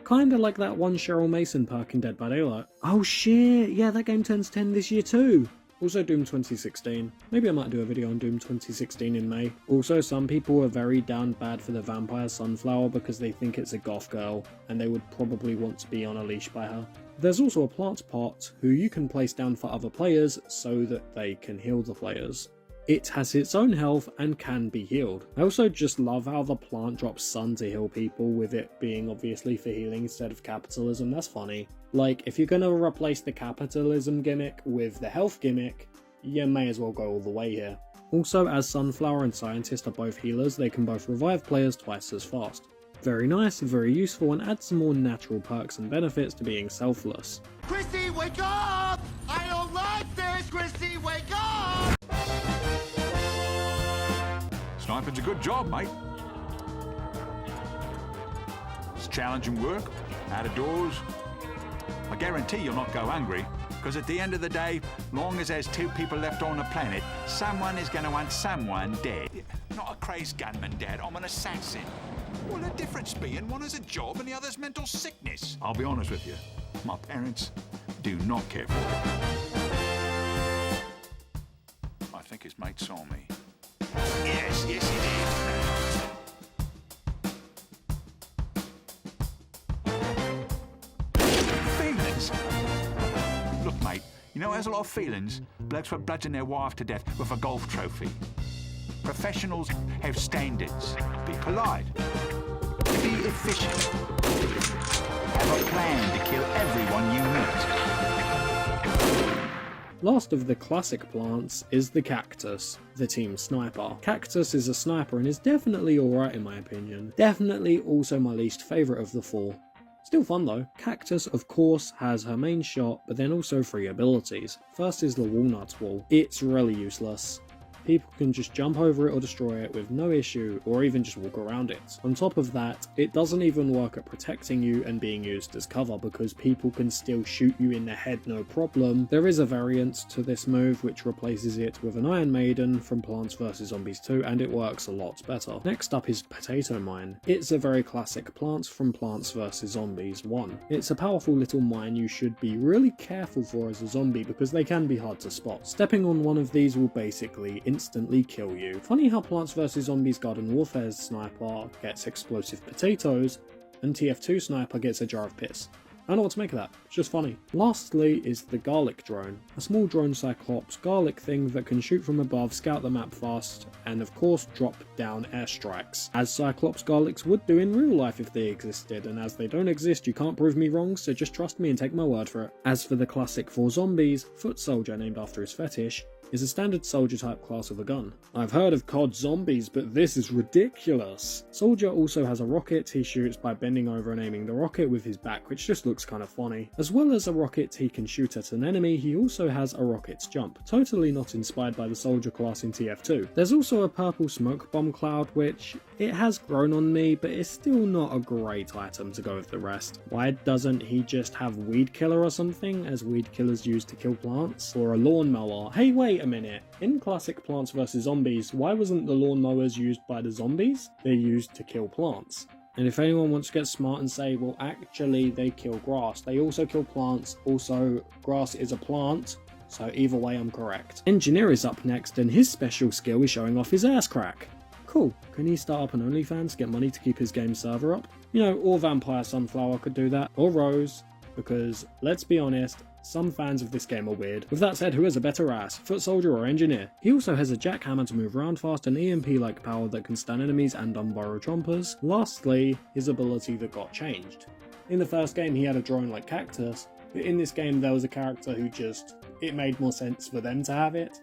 Speaker 1: Kinda like that one Cheryl Mason perk in Dead by Daylight. Oh shit, yeah, that game turns 10 this year too! Also Doom 2016. Maybe I might do a video on Doom 2016 in May. Also, some people are very down bad for the Vampire Sunflower because they think it's a goth girl, and they would probably want to be on a leash by her. There's also a Plant Pot, who you can place down for other players so that they can heal the players. It has its own health and can be healed. I also just love how the plant drops sun to heal people, with it being obviously for healing instead of capitalism. That's funny. Like, if you're gonna replace the capitalism gimmick with the health gimmick, you may as well go all the way here. Also, as Sunflower and Scientist are both healers, they can both revive players twice as fast. Very nice, very useful, and adds some more natural perks and benefits to being selfless.
Speaker 6: Chrissy, wake up! I don't like this! Chrissy, wake up!
Speaker 7: Sniping's a good job, mate. It's challenging work, Out of doors, I guarantee you'll not go hungry, because at the end of the day, long as there's 2 people left on the planet, someone is going to want someone dead. Not a crazed gunman, Dad. I'm an assassin. Well, the difference being one has a job and the other's mental sickness. I'll be honest with you. My parents do not care for it. I think his mate saw me. Yes, he did. Feelings? Look, mate, you know there's a lot of feelings. Blokes were bludgeon their wife to death with a golf trophy. Professionals have standards. Be polite. Be efficient. Have a plan to kill everyone you meet.
Speaker 1: Last of the classic plants is the cactus, the team sniper. Cactus is a sniper and is definitely alright in my opinion. Definitely also my least favourite of the 4. Still fun though. Cactus of course has her main shot, but then also 3 abilities. First is the walnut wall. It's really useless. People can just jump over it or destroy it with no issue, or even just walk around it. On top of that, it doesn't even work at protecting you and being used as cover because people can still shoot you in the head no problem. There is a variant to this move which replaces it with an Iron Maiden from Plants vs Zombies 2 and it works a lot better. Next up is Potato Mine. It's a very classic Plants from Plants vs Zombies 1. It's a powerful little mine you should be really careful for as a zombie because they can be hard to spot. Stepping on one of these will basically instantly kill you. Funny how Plants vs Zombies Garden Warfare's sniper gets explosive potatoes and TF2 sniper gets a jar of piss. I don't know what to make of that, it's just funny. Lastly is the Garlic Drone, a small drone Cyclops garlic thing that can shoot from above, scout the map fast, and of course drop down airstrikes, as Cyclops garlics would do in real life if they existed, and as they don't exist you can't prove me wrong, so just trust me and take my word for it. As for the classic 4 zombies, Foot Soldier named after his fetish, is a standard soldier type class of a gun. I've heard of COD zombies, but this is ridiculous. Soldier also has a rocket he shoots by bending over and aiming the rocket with his back, which just looks kind of funny. As well as a rocket he can shoot at an enemy, he also has a rocket's jump, totally not inspired by the soldier class in TF2. There's also a purple smoke bomb cloud, which it has grown on me, but it's still not a great item to go with the rest. Why doesn't he just have Weed Killer or something, as Weed Killer's used to kill plants? Or a lawnmower? Hey wait a minute, in classic Plants vs Zombies, why wasn't the lawnmowers used by the zombies? They're used to kill plants. And if anyone wants to get smart and say, well actually they kill grass, they also kill plants, also grass is a plant, so either way I'm correct. Engineer is up next and his special skill is showing off his ass crack. Cool, can he start up an OnlyFans to get money to keep his game server up? You know, or Vampire Sunflower could do that, or Rose, because let's be honest, some fans of this game are weird. With that said, who has a better ass, Foot Soldier or Engineer? He also has a jackhammer to move around fast and EMP-like power that can stun enemies and unburrow chompers. Lastly, his ability that got changed. In the first game he had a drone like Cactus, but in this game there was a character who it made more sense for them to have it.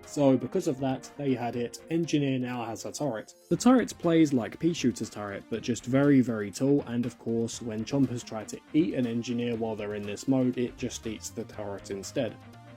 Speaker 1: So because of that, they had it. Engineer now has a turret. The turret plays like Pea Shooter's turret, but just very, very tall, and of course, when chompers try to eat an engineer while they're in this mode, it just eats the turret instead.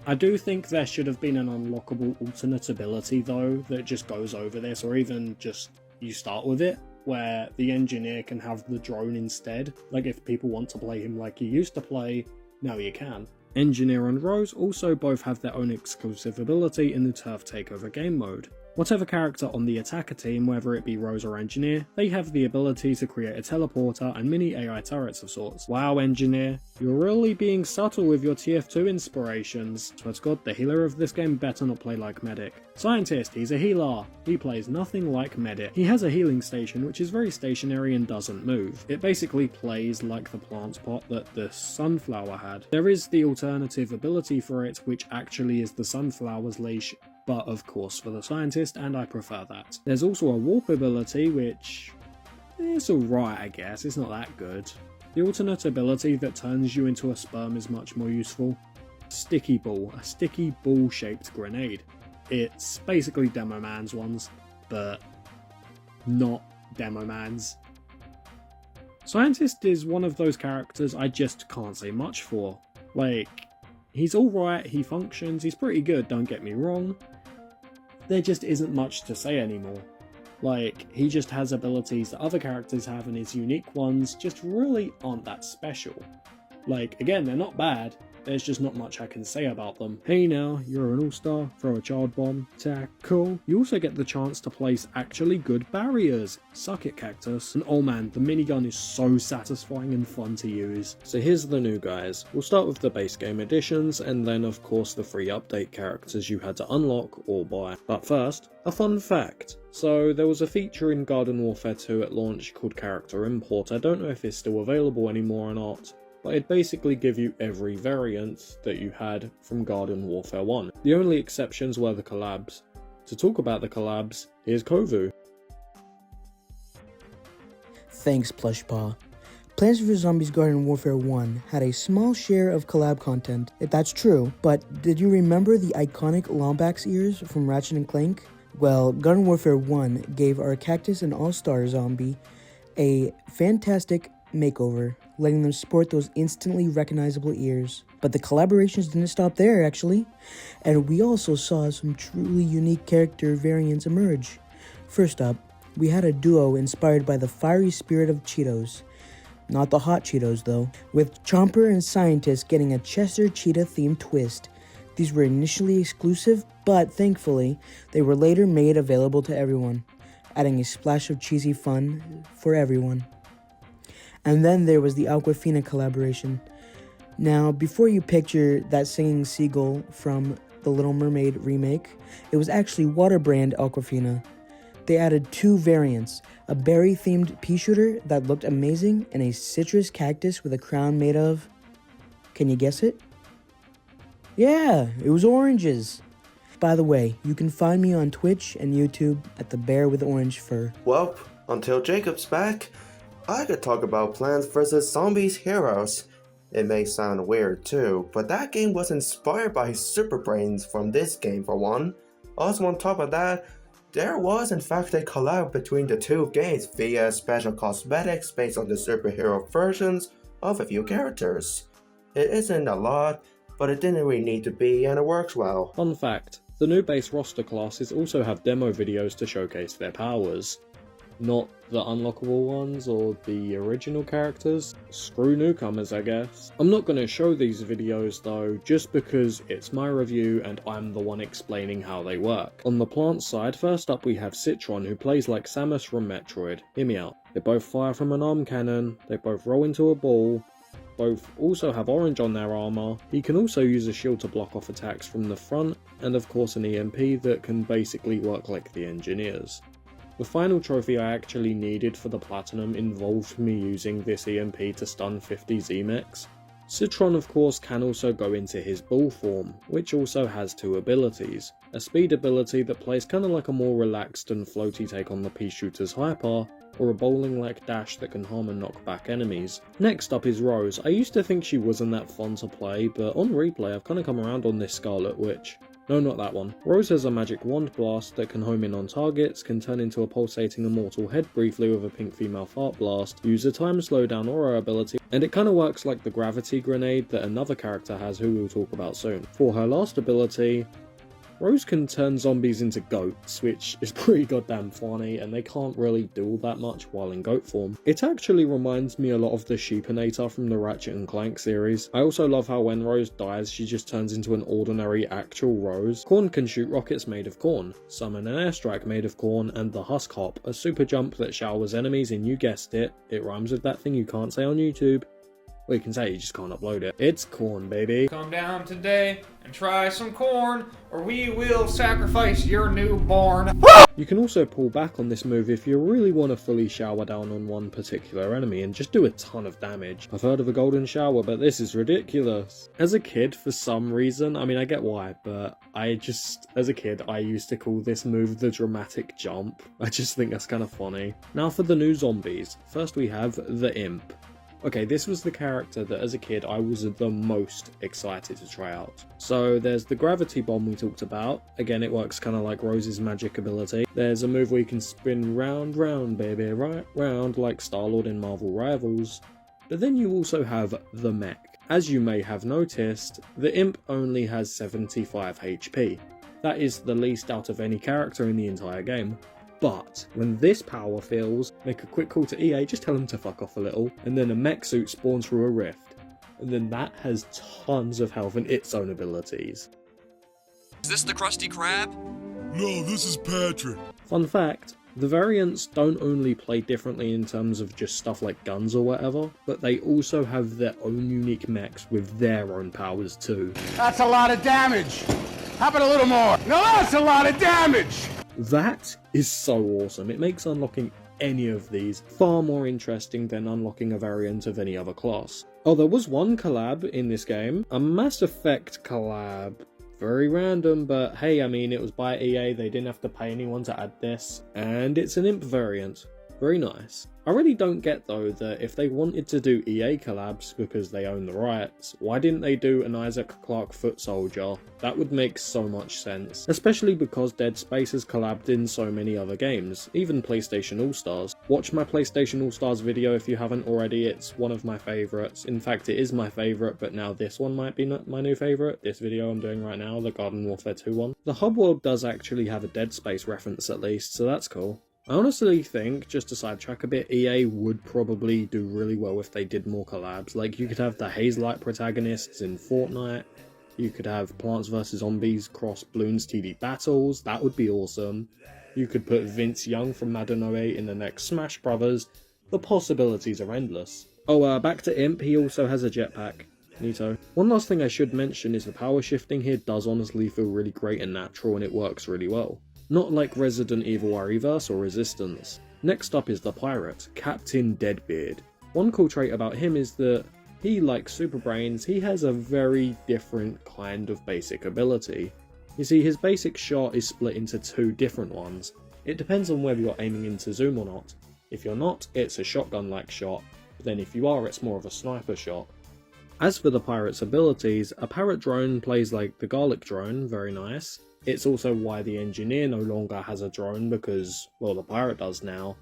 Speaker 1: I do think there should have been an unlockable alternate ability though, that just goes over this, or even just you start with it, where the engineer can have the drone instead. Like if people want to play him like you used to play, now you can. Engineer and Rose also both have their own exclusive ability in the Turf Takeover game mode. Whatever character on the attacker team, whether it be Rose or Engineer, they have the ability to create a teleporter and mini AI turrets of sorts. Wow Engineer, you're really being subtle with your TF2 inspirations. Swear to God, the healer of this game better not play like Medic. Scientist, he's a healer. He plays nothing like Medic. He has a healing station which is very stationary and doesn't move. It basically plays like the plant pot that the Sunflower had. There is the alternative ability for it, which actually is the Sunflower's leash, but of course for the Scientist, and I prefer that. There's also a warp ability, which it's alright I guess, it's not that good. The alternate ability that turns you into a sperm is much more useful. Sticky Ball, a sticky ball shaped grenade. It's basically Demo Man's ones, but not Demo Man's. Scientist is one of those characters I just can't say much for. Like, he's alright, he functions, he's pretty good, don't get me wrong. There just isn't much to say anymore. Like, he just has abilities that other characters have, and his unique ones just really aren't that special. Like, again, they're not bad, there's just not much I can say about them. Hey now, you're an all-star, throw a child bomb, tackle. You also get the chance to place actually good barriers. Suck it, Cactus. And oh man, the minigun is so satisfying and fun to use. So here's the new guys. We'll start with the base game editions, and then of course the free update characters you had to unlock or buy. But first, a fun fact. So there was a feature in Garden Warfare 2 at launch called Character Import. I don't know if it's still available anymore or not, but it'd basically give you every variant that you had from Garden Warfare 1. The only exceptions were the collabs. To talk about the collabs, here's Kovu.
Speaker 8: Thanks, Plushpaw. Plants vs. Zombies Garden Warfare 1 had a small share of collab content, if that's true, but did you remember the iconic Lombax ears from Ratchet & Clank? Well, Garden Warfare 1 gave our Cactus and All-Star zombie a fantastic makeover, letting them sport those instantly recognizable ears. But the collaborations didn't stop there, actually, and we also saw some truly unique character variants emerge. First up, we had a duo inspired by the fiery spirit of Cheetos. Not the hot Cheetos, though, with Chomper and Scientist getting a Chester Cheetah-themed twist. These were initially exclusive, but thankfully, they were later made available to everyone, adding a splash of cheesy fun for everyone. And then there was the Aquafina collaboration. Now, before you picture that singing seagull from the Little Mermaid remake, it was actually water brand Aquafina. They added two variants, a berry-themed pea shooter that looked amazing, and a citrus cactus with a crown made of... Can you guess it? Yeah, it was oranges. By the way, you can find me on Twitch and YouTube at the Bear with Orange Fur.
Speaker 9: Well, until Jacob's back, I could talk about Plants vs. Zombies Heroes. It may sound weird too, but that game was inspired by Super Brains from this game for one. Also on top of that, there was in fact a collab between the two games via special cosmetics based on the superhero versions of a few characters. It isn't a lot, but it didn't really need to be, and it works well.
Speaker 1: Fun fact, the new base roster classes also have demo videos to showcase their powers. Not the unlockable ones or the original characters. Screw newcomers, I guess. I'm not going to show these videos though, just because it's my review and I'm the one explaining how they work. On the plant side, first up we have Citron, who plays like Samus from Metroid. Hear me out. They both fire from an arm cannon, they both roll into a ball, both also have orange on their armor. He can also use a shield to block off attacks from the front, and of course an EMP that can basically work like the engineers. The final trophy I actually needed for the platinum involved me using this EMP to stun 50 Z-Mechs. Citron of course can also go into his bull form, which also has two abilities. A speed ability that plays kinda like a more relaxed and floaty take on the pea shooter's hyper, or a bowling-like dash that can harm and knock back enemies. Next up is Rose. I used to think she wasn't that fun to play, but on replay I've kinda come around on this Scarlet Witch. No, not that one. Rose has a magic wand blast that can home in on targets, can turn into a pulsating immortal head briefly with a pink female fart blast, use a time slowdown aura ability, and it kinda works like the gravity grenade that another character has who we'll talk about soon. For her last ability, Rose can turn zombies into goats, which is pretty goddamn funny, and they can't really do all that much while in goat form. It actually reminds me a lot of the Sheepinator from the Ratchet & Clank series. I also love how when Rose dies, she just turns into an ordinary actual Rose. Corn can shoot rockets made of corn, summon an airstrike made of corn, and the Husk Hop, a super jump that showers enemies, and you guessed it, it rhymes with that thing you can't say on YouTube. Well, you can say, you just can't upload it. It's corn, baby.
Speaker 10: Come down today and try some corn, or we will sacrifice your newborn.
Speaker 1: You can also pull back on this move if you really want to fully shower down on one particular enemy and just do a ton of damage. I've heard of a golden shower, but this is ridiculous. As a kid, for some reason, I mean I get why, but as a kid, I used to call this move the dramatic jump. I just think that's kind of funny. Now for the new zombies. First we have the Imp. Okay, this was the character that as a kid I was the most excited to try out. So there's the gravity bomb we talked about. Again, it works kind of like Rose's magic ability. There's a move where you can spin round, round, baby, right round, like Star-Lord in Marvel Rivals. But then you also have the mech. As you may have noticed, the Imp only has 75 HP. That is the least out of any character in the entire game. But when this power fails, make a quick call to EA, just tell them to fuck off a little, and then a mech suit spawns through a rift. And then that has tons of health and its own abilities.
Speaker 11: Is this the Krusty Krab?
Speaker 12: No, this is Patrick.
Speaker 1: Fun fact, the variants don't only play differently in terms of just stuff like guns or whatever, but they also have their own unique mechs with their own powers too.
Speaker 12: That's a lot of damage. How about a little more? No, that's a lot of damage.
Speaker 1: That is so awesome. It makes unlocking any of these far more interesting than unlocking a variant of any other class. Oh, there was one collab in this game, a Mass Effect collab. Very random, but hey, I mean, it was by EA, they didn't have to pay anyone to add this. And it's an imp variant. Very nice. I really don't get though that if they wanted to do EA collabs because they own the rights, why didn't they do an Isaac Clarke foot soldier? That would make so much sense. Especially because Dead Space has collabed in so many other games, even PlayStation All-Stars. Watch my PlayStation All-Stars video if you haven't already, it's one of my favourites. In fact, it is my favourite, but now this one might be my new favourite. This video I'm doing right now, the Garden Warfare 2 one. The hub world does actually have a Dead Space reference at least, so that's cool. I honestly think, just to sidetrack a bit, EA would probably do really well if they did more collabs. Like, you could have the Hazelight protagonists in Fortnite, you could have Plants vs Zombies cross Bloons TD battles, that would be awesome. You could put Vince Young from Madden 08 in the next Smash Brothers. The possibilities are endless. Oh, back to Imp, he also has a jetpack. Neato. One last thing I should mention is the power shifting here does honestly feel really great and natural, and it works really well. Not like Resident Evil ReVerse or Resistance. Next up is the pirate, Captain Deadbeard. One cool trait about him is that he, like Super Brains, he has a very different kind of basic ability. You see, his basic shot is split into two different ones. It depends on whether you're aiming into zoom or not. If you're not, it's a shotgun-like shot, but then if you are, it's more of a sniper shot. As for the pirate's abilities, a parrot drone plays like the garlic drone, very nice. It's also why the engineer no longer has a drone because, well, the pirate does now.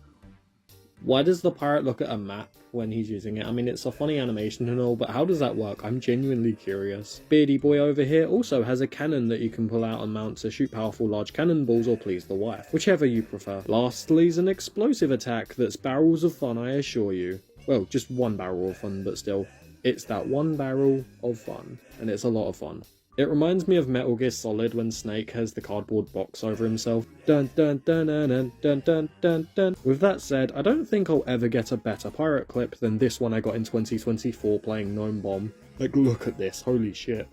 Speaker 1: Why does the pirate look at a map when he's using it? I mean, it's a funny animation and all, but how does that work? I'm genuinely curious. Beardy Boy over here also has a cannon that you can pull out and mount to shoot powerful large cannonballs or please the wife, whichever you prefer. Lastly is an explosive attack that's barrels of fun, I assure you. Well, just one barrel of fun, but still, it's that one barrel of fun, and it's a lot of fun. It reminds me of Metal Gear Solid when Snake has the cardboard box over himself. Dun dun dun dun dun dun dun dun dun. With that said, I don't think I'll ever get a better pirate clip than this one I got in 2024 playing Gnome Bomb. Like, look at this, holy shit.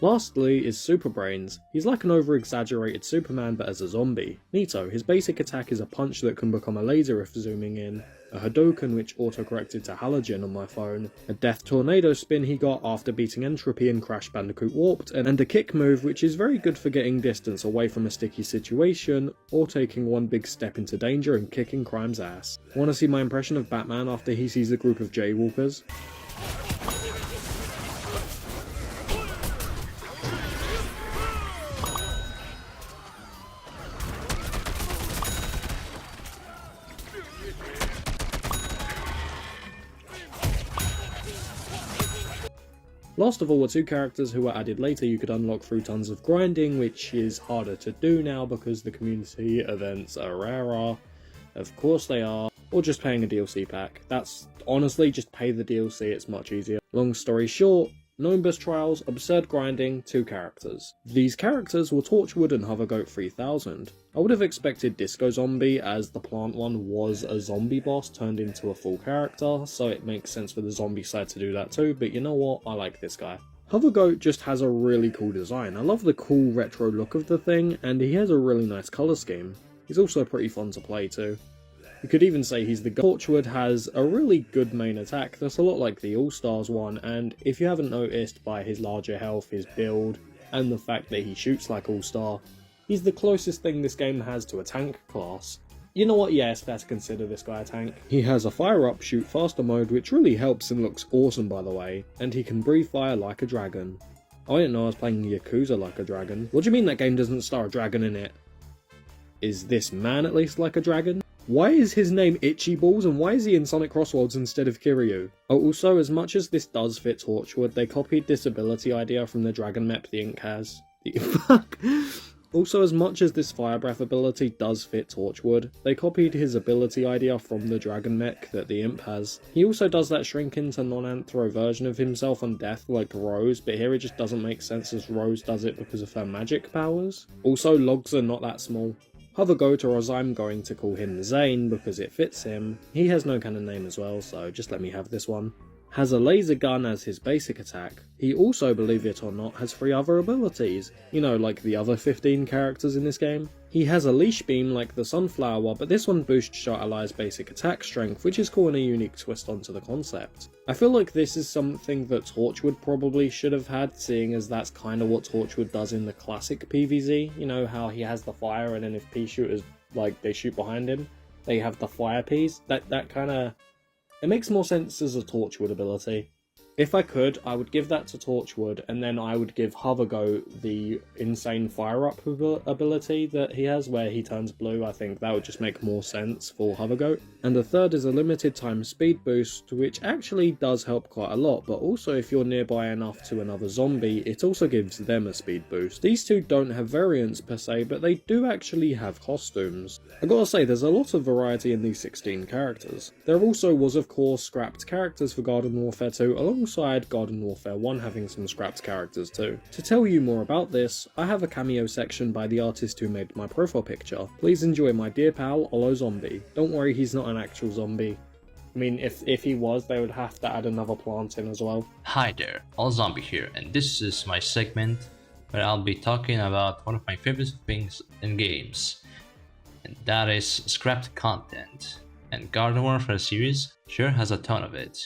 Speaker 1: Lastly is Super Brains. He's like an over-exaggerated Superman but as a zombie. Neato, his basic attack is a punch that can become a laser if zooming in, a Hadouken which auto-corrected to Halogen on my phone, a Death Tornado spin he got after beating Entropy in Crash Bandicoot Warped, and a kick move which is very good for getting distance away from a sticky situation, or taking one big step into danger and kicking crime's ass. Wanna see my impression of Batman after he sees a group of jaywalkers? Last of all were two characters who were added later you could unlock through tons of grinding, which is harder to do now because the community events are rarer. Of course they are. Or just paying a DLC pack. That's honestly, just pay the DLC, it's much easier. Long story short, Gnomeburst Trials, absurd grinding, two characters. These characters were Torchwood and Hovergoat 3000. I would have expected Disco Zombie, as the plant one was a zombie boss turned into a full character, so it makes sense for the zombie side to do that too, but you know what, I like this guy. Hovergoat just has a really cool design. I love the cool retro look of the thing, and he has a really nice colour scheme. He's also pretty fun to play too. You could even say he's the guy. Torchwood has a really good main attack that's a lot like the All-Stars one, and if you haven't noticed by his larger health, his build, and the fact that he shoots like All-Star, he's the closest thing this game has to a tank class. You know what, yes, let's consider this guy a tank. He has a fire up, shoot faster mode, which really helps and looks awesome by the way, and he can breathe fire like a dragon. I didn't know I was playing Yakuza like a dragon. What do you mean that game doesn't star a dragon in it? Is this man at least like a dragon? Why is his name Itchy Balls and why is he in Sonic Crossworlds instead of Kiryu? Oh, also, as much as this does fit Torchwood, they copied this ability idea from the Dragon Mech the Imp has. Fuck! Also, as much as this Fire Breath ability does fit Torchwood, they copied his ability idea from the Dragon Mech that the Imp has. He also does that shrink into non-anthro version of himself on death like Rose, but here it just doesn't make sense as Rose does it because of her magic powers. Also, logs are not that small. Hovergoat, or as I'm going to call him Zane because it fits him, he has no canon name as well, so just let me have this one. Has a laser gun as his basic attack. He also, believe it or not, has 3 other abilities, you know, like the other 15 characters in this game. He has a leash beam like the Sunflower, but this one boosts Shutterli's basic attack strength, which is cool and a unique twist onto the concept. I feel like this is something that Torchwood probably should have had, seeing as that's kind of what Torchwood does in the classic PvZ, you know, how he has the fire and then if pea shooters, like, they shoot behind him, they have the fire peas. That kind of... It makes more sense as a Torchwood ability. If I could, I would give that to Torchwood, and then I would give Hovergoat the insane fire-up ability that he has, where he turns blue. I think that would just make more sense for Hovergoat. And the third is a limited time speed boost, which actually does help quite a lot, but also if you're nearby enough to another zombie, it also gives them a speed boost. These two don't have variants per se, but they do actually have costumes. I gotta say, there's a lot of variety in these 16 characters. There also was of course scrapped characters for Garden Warfare 2, alongside Garden Warfare 1 having some scrapped characters too. To tell you more about this, I have a cameo section by the artist who made my profile picture. Please enjoy my dear pal, Olo Zombie. Don't worry, he's not an actual zombie. I mean, if he was, they would have to add another plant in as well.
Speaker 13: Hi there, Olo Zombie here, and this is my segment where I'll be talking about one of my favorite things in games, and that is scrapped content. And Garden Warfare series sure has a ton of it.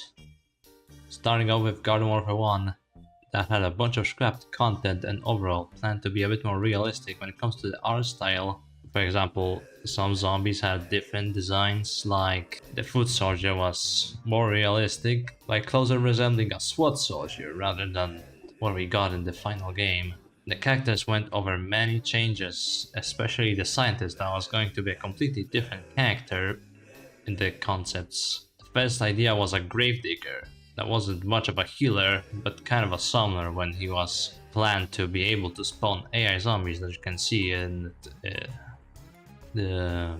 Speaker 13: Starting off with Garden Warfare 1, that had a bunch of scrapped content and overall planned to be a bit more realistic when it comes to the art style. For example, some zombies had different designs, like the foot soldier was more realistic, like closer resembling a SWAT soldier rather than what we got in the final game. The characters went over many changes, especially the scientist that was going to be a completely different character in the concepts. The first idea was a gravedigger that wasn't much of a healer, but kind of a summoner when he was planned to be able to spawn AI zombies that you can see in the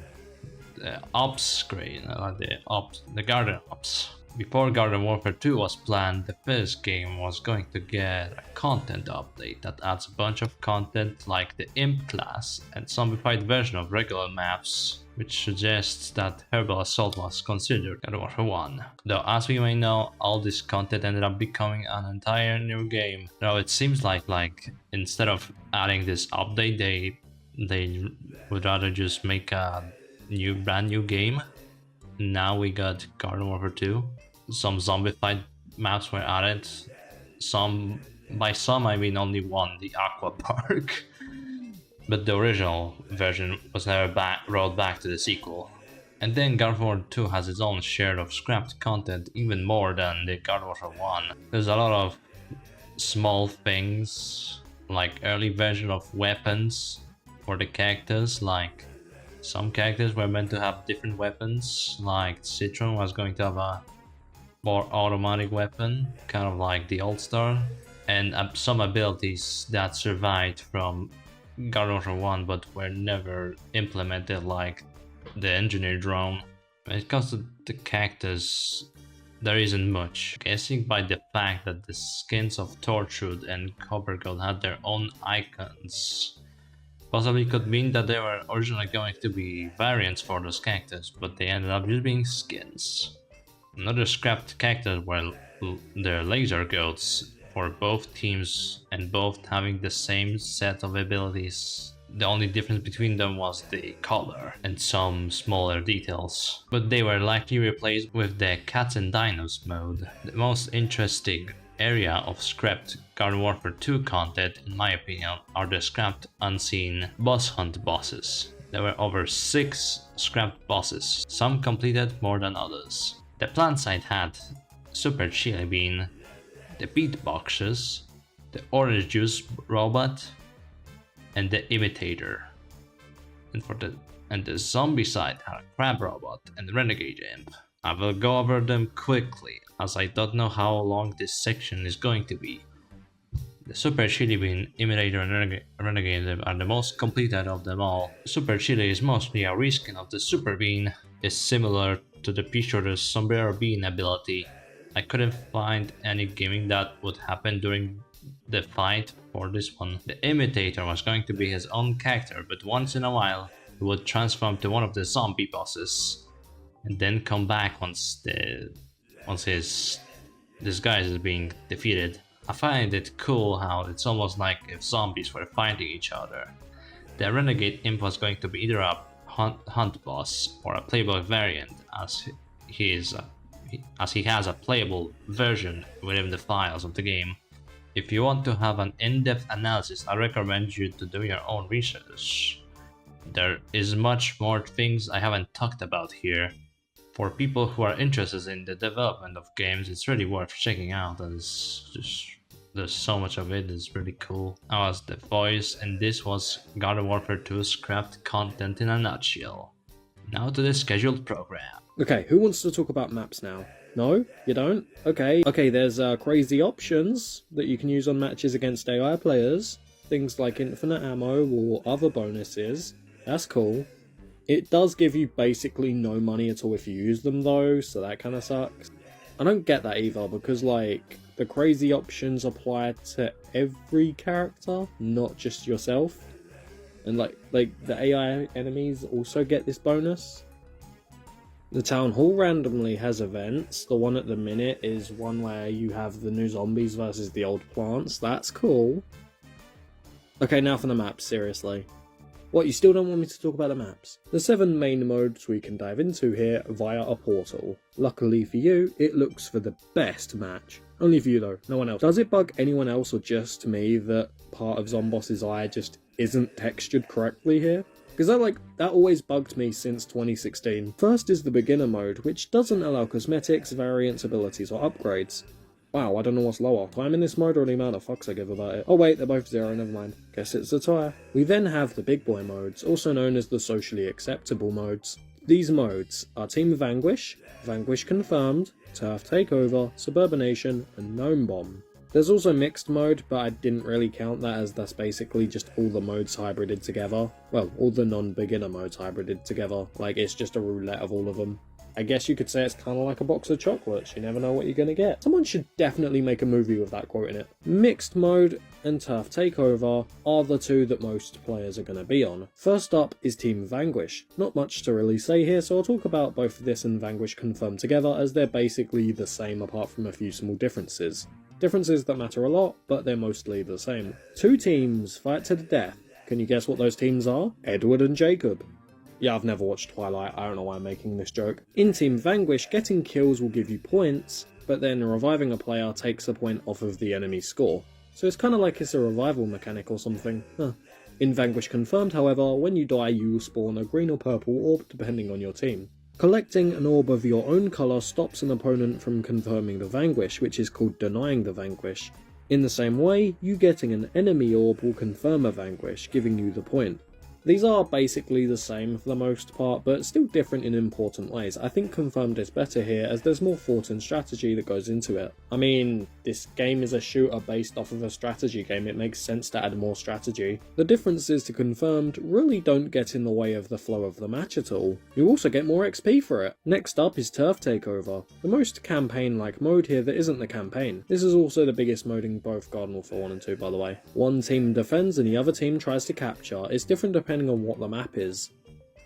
Speaker 13: ops screen, the Garden Ops. Before Garden Warfare 2 was planned, the first game was going to get a content update that adds a bunch of content like the Imp class and zombified version of regular maps, which suggests that Herbal Assault was considered Garden Warfare 1. Though as we may know, all this content ended up becoming an entire new game. Now it seems like instead of adding this update, they would rather just make a brand new game. Now we got Garden Warfare 2. Some zombified maps were added. By some I mean only one, the Aqua Park. But the original version was never rolled back to the sequel. And then Garden Warfare 2 has its own share of scrapped content, even more than the Garden Warfare 1. There's a lot of small things, like early version of weapons for the characters, like some characters were meant to have different weapons, like Citron was going to have a more automatic weapon, kind of like the All-Star, and some abilities that survived from Garden Warfare 1 but were never implemented, like the engineer drone. When it comes to the characters, there isn't much. Guessing by the fact that the skins of Torchwood and Coppergold had their own icons possibly could mean that they were originally going to be variants for those characters, but they ended up just being skins. Another scrapped character were their laser goats for both teams and both having the same set of abilities. The only difference between them was the color and some smaller details, but they were likely replaced with the Cats and Dinos mode. The most interesting area of scrapped Garden Warfare 2 content, in my opinion, are the scrapped unseen boss hunt bosses. There were over 6 scrapped bosses, some completed more than others. The plant side had Super Chili Bean, the Beatboxers, the Orange Juice Robot, and the Imitator. and the zombie side had a crab robot and renegade imp. I will go over them quickly, as I don't know how long this section is going to be. The Super Chili Bean, Imitator and Renegade Imp are the most completed of them all. Super Chili is mostly a reskin of the Super Bean, is similar to the Picho's Sombrero Bean ability. I couldn't find any gimmick that would happen during the fight for this one. The Imitator was going to be his own character, but once in a while he would transform to one of the zombie bosses and then come back once his disguise is being defeated. I find it cool how it's almost like if zombies were fighting each other. The Renegade Imp was going to be either a hunt boss or a playable variant, as he has a playable version within the files of the game. If you want to have an in-depth analysis, I recommend you to do your own research. There is much more things I haven't talked about here. For people who are interested in the development of games, it's really worth checking out, and there's so much of it, it's really cool. I was the voice, and this was Garden Warfare 2's scrapped content in a nutshell. Now to the scheduled program.
Speaker 1: Okay, who wants to talk about maps now? No? You don't? Okay, there's crazy options that you can use on matches against AI players. Things like infinite ammo or other bonuses. That's cool. It does give you basically no money at all if you use them though, so that kind of sucks. I don't get that either, because like, the crazy options apply to every character, not just yourself. And like the AI enemies also get this bonus. The Town Hall randomly has events. The one at the minute is one where you have the new zombies versus the old plants. That's cool. Okay, now for the maps, seriously. What, you still don't want me to talk about the maps? The 7 main modes we can dive into here via a portal. Luckily for you, it looks for the best match. Only for you though, no one else. Does it bug anyone else or just me that part of Zomboss's eye just isn't textured correctly here? Because that always bugged me since 2016. First is the beginner mode, which doesn't allow cosmetics, variants, abilities or upgrades. Wow, I don't know what's lower, time in this mode or the amount of fucks I give about it. Oh wait, they're both 0, never mind. Guess it's a tie. We then have the big boy modes, also known as the socially acceptable modes. These modes are Team Vanquish, Vanquish Confirmed, Turf Takeover, Suburbanation, and Gnome Bomb. There's also mixed mode, but I didn't really count that as that's basically just all the modes hybrided together. Well, all the non-beginner modes hybrided together, like it's just a roulette of all of them. I guess you could say it's kind of like a box of chocolates, you never know what you're going to get. Someone should definitely make a movie with that quote in it. Mixed mode and Turf Takeover are the two that most players are going to be on. First up is Team Vanquish. Not much to really say here, so I'll talk about both this and Vanquish Confirmed together, as they're basically the same apart from a few small differences. Differences that matter a lot, but they're mostly the same. 2 teams fight to the death. Can you guess what those teams are? Edward and Jacob. Yeah, I've never watched Twilight, I don't know why I'm making this joke. In Team Vanquish, getting kills will give you points, but then reviving a player takes a point off of the enemy's score. So it's kind of like it's a revival mechanic or something. Huh. In Vanquish Confirmed, however, when you die you will spawn a green or purple orb depending on your team. Collecting an orb of your own colour stops an opponent from confirming the Vanquish, which is called denying the Vanquish. In the same way, you getting an enemy orb will confirm a Vanquish, giving you the point. These are basically the same for the most part, but still different in important ways. I think Confirmed is better here, as there's more thought and strategy that goes into it. I mean, this game is a shooter based off of a strategy game, it makes sense to add more strategy. The differences to Confirmed really don't get in the way of the flow of the match at all. You also get more XP for it. Next up is Turf Takeover, the most campaign-like mode here that isn't the campaign. This is also the biggest mode in both Garden Warfare 1 and 2, by the way. One team defends and the other team tries to capture. It's different depending on what the map is.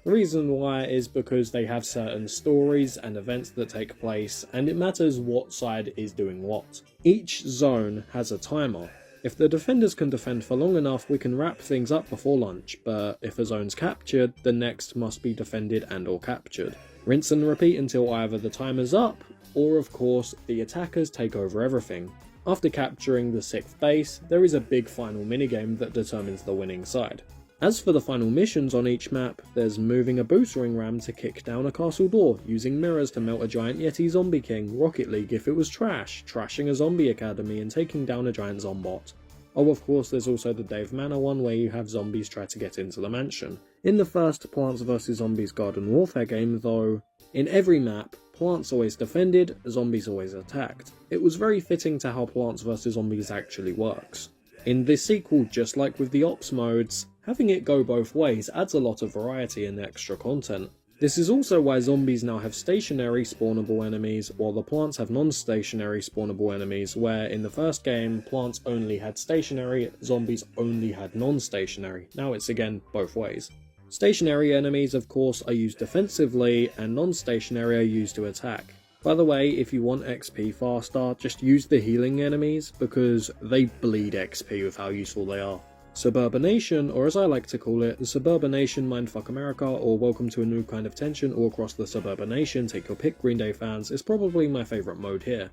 Speaker 1: The reason why is because they have certain stories and events that take place, and it matters what side is doing what. Each zone has a timer. If the defenders can defend for long enough, we can wrap things up before lunch, but if a zone's captured, the next must be defended and or captured. Rinse and repeat until either the timer's up, or of course, the attackers take over everything. After capturing the 6th base, there is a big final minigame that determines the winning side. As for the final missions on each map, there's moving a boostering ram to kick down a castle door, using mirrors to melt a giant Yeti Zombie King, Rocket League if it was trash, trashing a zombie academy and taking down a giant zombot. Oh, of course there's also the Dave Manor one where you have zombies try to get into the mansion. In the first Plants vs Zombies Garden Warfare game though, in every map, plants always defended, zombies always attacked. It was very fitting to how Plants vs Zombies actually works. In this sequel, just like with the Ops modes, having it go both ways adds a lot of variety and extra content. This is also why zombies now have stationary spawnable enemies, while the plants have non-stationary spawnable enemies, where in the first game, plants only had stationary, zombies only had non-stationary. Now it's again both ways. Stationary enemies, of course, are used defensively, and non-stationary are used to attack. By the way, if you want XP faster, just use the healing enemies, because they bleed XP with how useful they are. Suburbanation, or as I like to call it, the Suburbanation Mindfuck America, or Welcome to a New Kind of Tension, or Across the Suburbanation, take your pick Green Day fans, is probably my favourite mode here.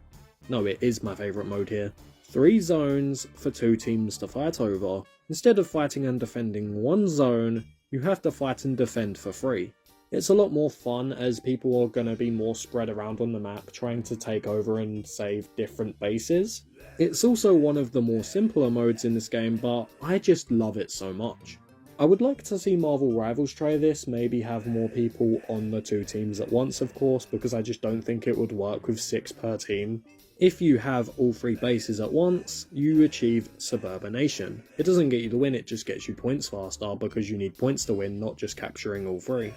Speaker 1: No, it is my favourite mode here. 3 zones for 2 teams to fight over. Instead of fighting and defending one zone, you have to fight and defend for 3. It's a lot more fun as people are going to be more spread around on the map trying to take over and save different bases. It's also one of the more simpler modes in this game, but I just love it so much. I would like to see Marvel Rivals try this, maybe have more people on the 2 teams at once of course, because I just don't think it would work with 6 per team. If you have all 3 bases at once, you achieve Suburbanation. It doesn't get you the win, it just gets you points faster because you need points to win, not just capturing all 3.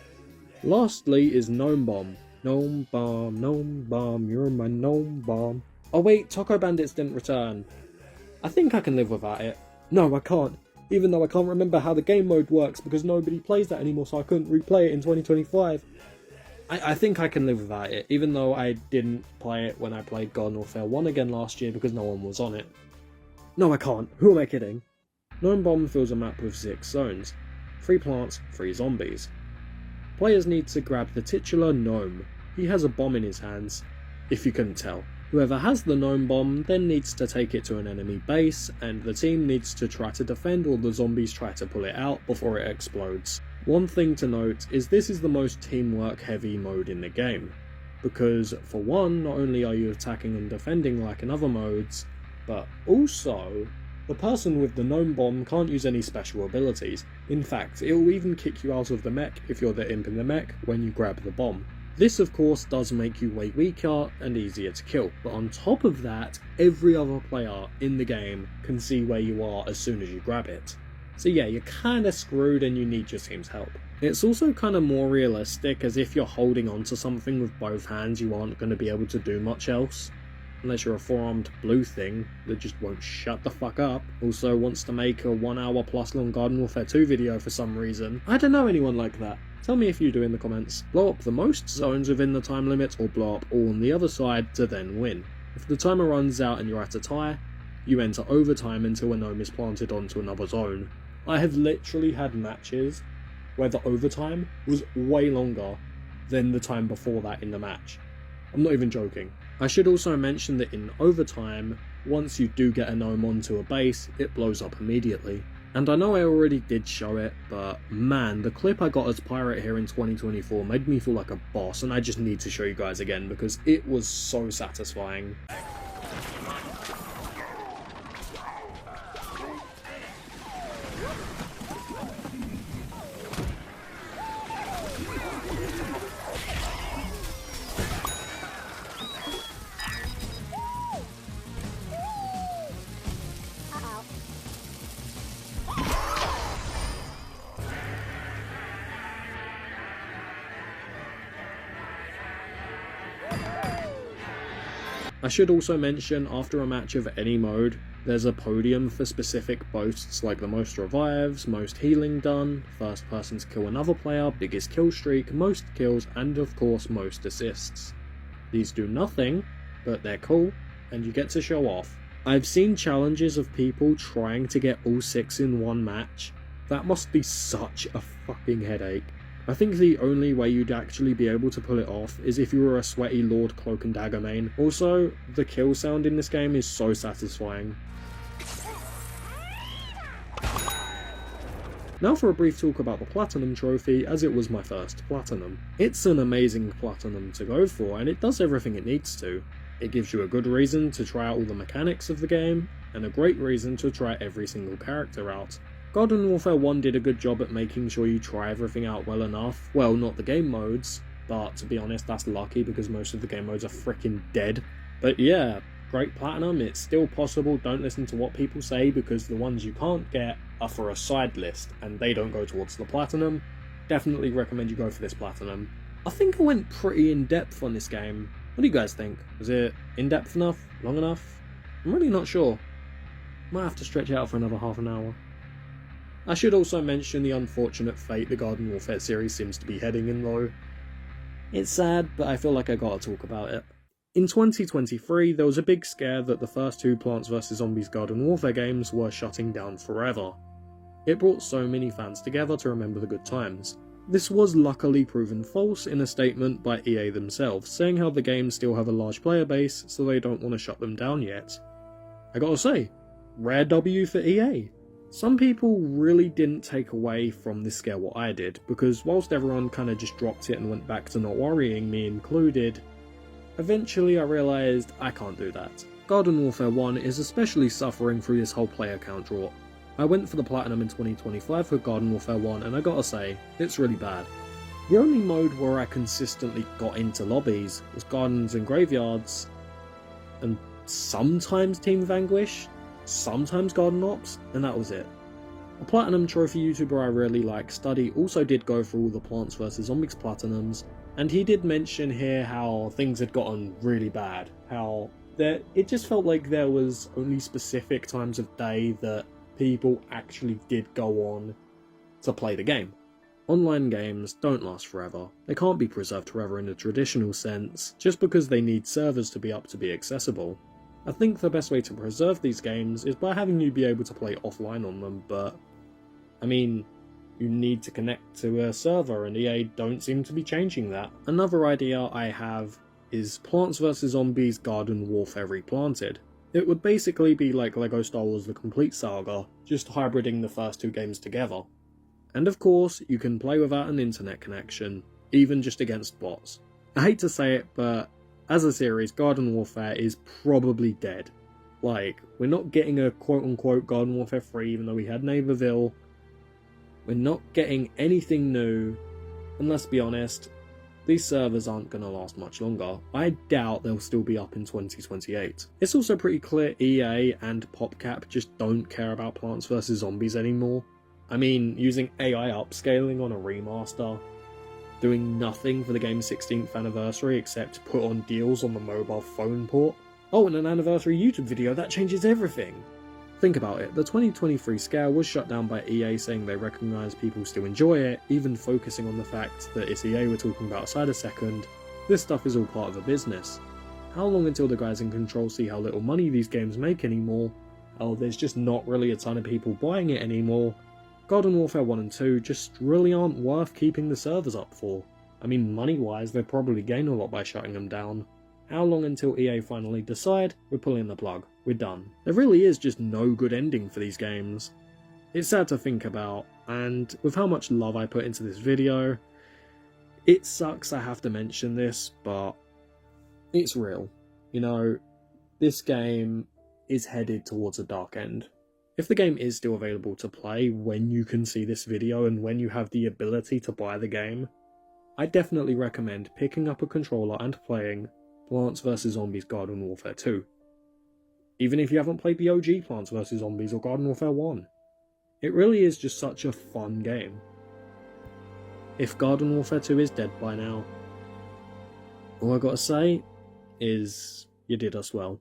Speaker 1: Lastly is Gnome Bomb. Gnome Bomb, you're my Gnome Bomb. Oh wait, Taco Bandits didn't return. I think I can live without it. No, I can't. Even though I can't remember how the game mode works because nobody plays that anymore, so I couldn't replay it in 2025. I think I can live without it, even though I didn't play it when I played Garden Warfare 1 again last year because no one was on it. No, I can't. Who am I kidding? Gnome Bomb fills a map with 6 zones. 3 plants, 3 zombies. Players need to grab the titular gnome. He has a bomb in his hands, if you couldn't tell. Whoever has the gnome bomb then needs to take it to an enemy base, and the team needs to try to defend while the zombies try to pull it out before it explodes. One thing to note is this is the most teamwork heavy mode in the game, because for one, not only are you attacking and defending like in other modes, but also, the person with the gnome bomb can't use any special abilities. In fact, it will even kick you out of the mech if you're the imp in the mech when you grab the bomb. This of course does make you way weaker and easier to kill, but on top of that, every other player in the game can see where you are as soon as you grab it. So yeah, you're kinda screwed and you need your team's help. It's also kinda more realistic, as if you're holding onto something with both hands you aren't going to be able to do much else. Unless you're a 4-armed blue thing that just won't shut the fuck up. Also wants to make a 1 hour plus long Garden Warfare 2 video for some reason. I don't know anyone like that. Tell me if you do in the comments. Blow up the most zones within the time limit, or blow up all on the other side to then win. If the timer runs out and you're at a tie, you enter overtime until a gnome is planted onto another zone. I have literally had matches where the overtime was way longer than the time before that in the match. I'm not even joking. I should also mention that in overtime, once you do get a gnome onto a base, it blows up immediately. And I know I already did show it, but man, the clip I got as Pirate here in 2024 made me feel like a boss, and I just need to show you guys again because it was so satisfying. I should also mention, after a match of any mode, there's a podium for specific boasts like the most revives, most healing done, first person to kill another player, biggest kill streak, most kills, and of course most assists. These do nothing, but they're cool, and you get to show off. I've seen challenges of people trying to get all 6 in one match. That must be such a fucking headache. I think the only way you'd actually be able to pull it off is if you were a sweaty Lord Cloak and Dagger main. Also, the kill sound in this game is so satisfying. Now for a brief talk about the Platinum Trophy, as it was my first Platinum. It's an amazing Platinum to go for, and it does everything it needs to. It gives you a good reason to try out all the mechanics of the game, and a great reason to try every single character out. Garden Warfare 1 did a good job at making sure you try everything out well enough. Well, not the game modes, but to be honest, that's lucky because most of the game modes are freaking dead. But yeah, great platinum, it's still possible. Don't listen to what people say because the ones you can't get are for a side list and they don't go towards the platinum. Definitely recommend you go for this platinum. I think I went pretty in-depth on this game. What do you guys think? Was it in-depth enough? Long enough? I'm really not sure. Might have to stretch it out for another half an hour. I should also mention the unfortunate fate the Garden Warfare series seems to be heading in though. It's sad, but I feel like I gotta talk about it. In 2023, there was a big scare that the first two Plants vs Zombies Garden Warfare games were shutting down forever. It brought so many fans together to remember the good times. This was luckily proven false in a statement by EA themselves, saying how the games still have a large player base, so they don't want to shut them down yet. I gotta say, rare W for EA. Some people really didn't take away from this scare what I did, because whilst everyone kinda just dropped it and went back to not worrying, me included, eventually I realised I can't do that. Garden Warfare 1 is especially suffering through this whole player count drop. I went for the platinum in 2025 for Garden Warfare 1 and I gotta say, it's really bad. The only mode where I consistently got into lobbies was Gardens and Graveyards, and sometimes Team Vanquish, sometimes Garden Ops, and that was it. A platinum trophy YouTuber I really like, Study, also did go through all the Plants vs Zombies platinums, and he did mention here how things had gotten really bad, how it just felt like there was only specific times of day that people actually did go on to play the game. Online games don't last forever. They can't be preserved forever in the traditional sense, just because they need servers to be up to be accessible. I think the best way to preserve these games is by having you be able to play offline on them, but I mean, you need to connect to a server and EA don't seem to be changing that. Another idea I have is Plants vs Zombies Garden Warfare Replanted. It would basically be like LEGO Star Wars The Complete Saga, just hybriding the first two games together. And of course, you can play without an internet connection, even just against bots. I hate to say it, but as a series, Garden Warfare is probably dead. Like, we're not getting a quote-unquote Garden Warfare 3 even though we had Neighborville. We're not getting anything new, and let's be honest, these servers aren't going to last much longer. I doubt they'll still be up in 2028. It's also pretty clear EA and PopCap just don't care about Plants vs Zombies anymore. I mean, using AI upscaling on a remaster, doing nothing for the game's 16th anniversary except put on deals on the mobile phone port. Oh, and an anniversary YouTube video, that changes everything! Think about it, the 2023 scare was shut down by EA saying they recognise people still enjoy it, even focusing on the fact that it's EA we're talking about aside a second. This stuff is all part of a business. How long until the guys in control see how little money these games make anymore? Oh, there's just not really a ton of people buying it anymore. Garden Warfare 1 and 2 just really aren't worth keeping the servers up for. I mean, money-wise, they'd probably gain a lot by shutting them down. How long until EA finally decide, we're pulling the plug, we're done. There really is just no good ending for these games. It's sad to think about, and with how much love I put into this video, it sucks I have to mention this, but it's real. You know, this game is headed towards a dark end. If the game is still available to play when you can see this video and when you have the ability to buy the game, I definitely recommend picking up a controller and playing Plants vs Zombies Garden Warfare 2. Even if you haven't played the OG Plants vs Zombies or Garden Warfare 1. It really is just such a fun game. If Garden Warfare 2 is dead by now, all I gotta say is, you did us well.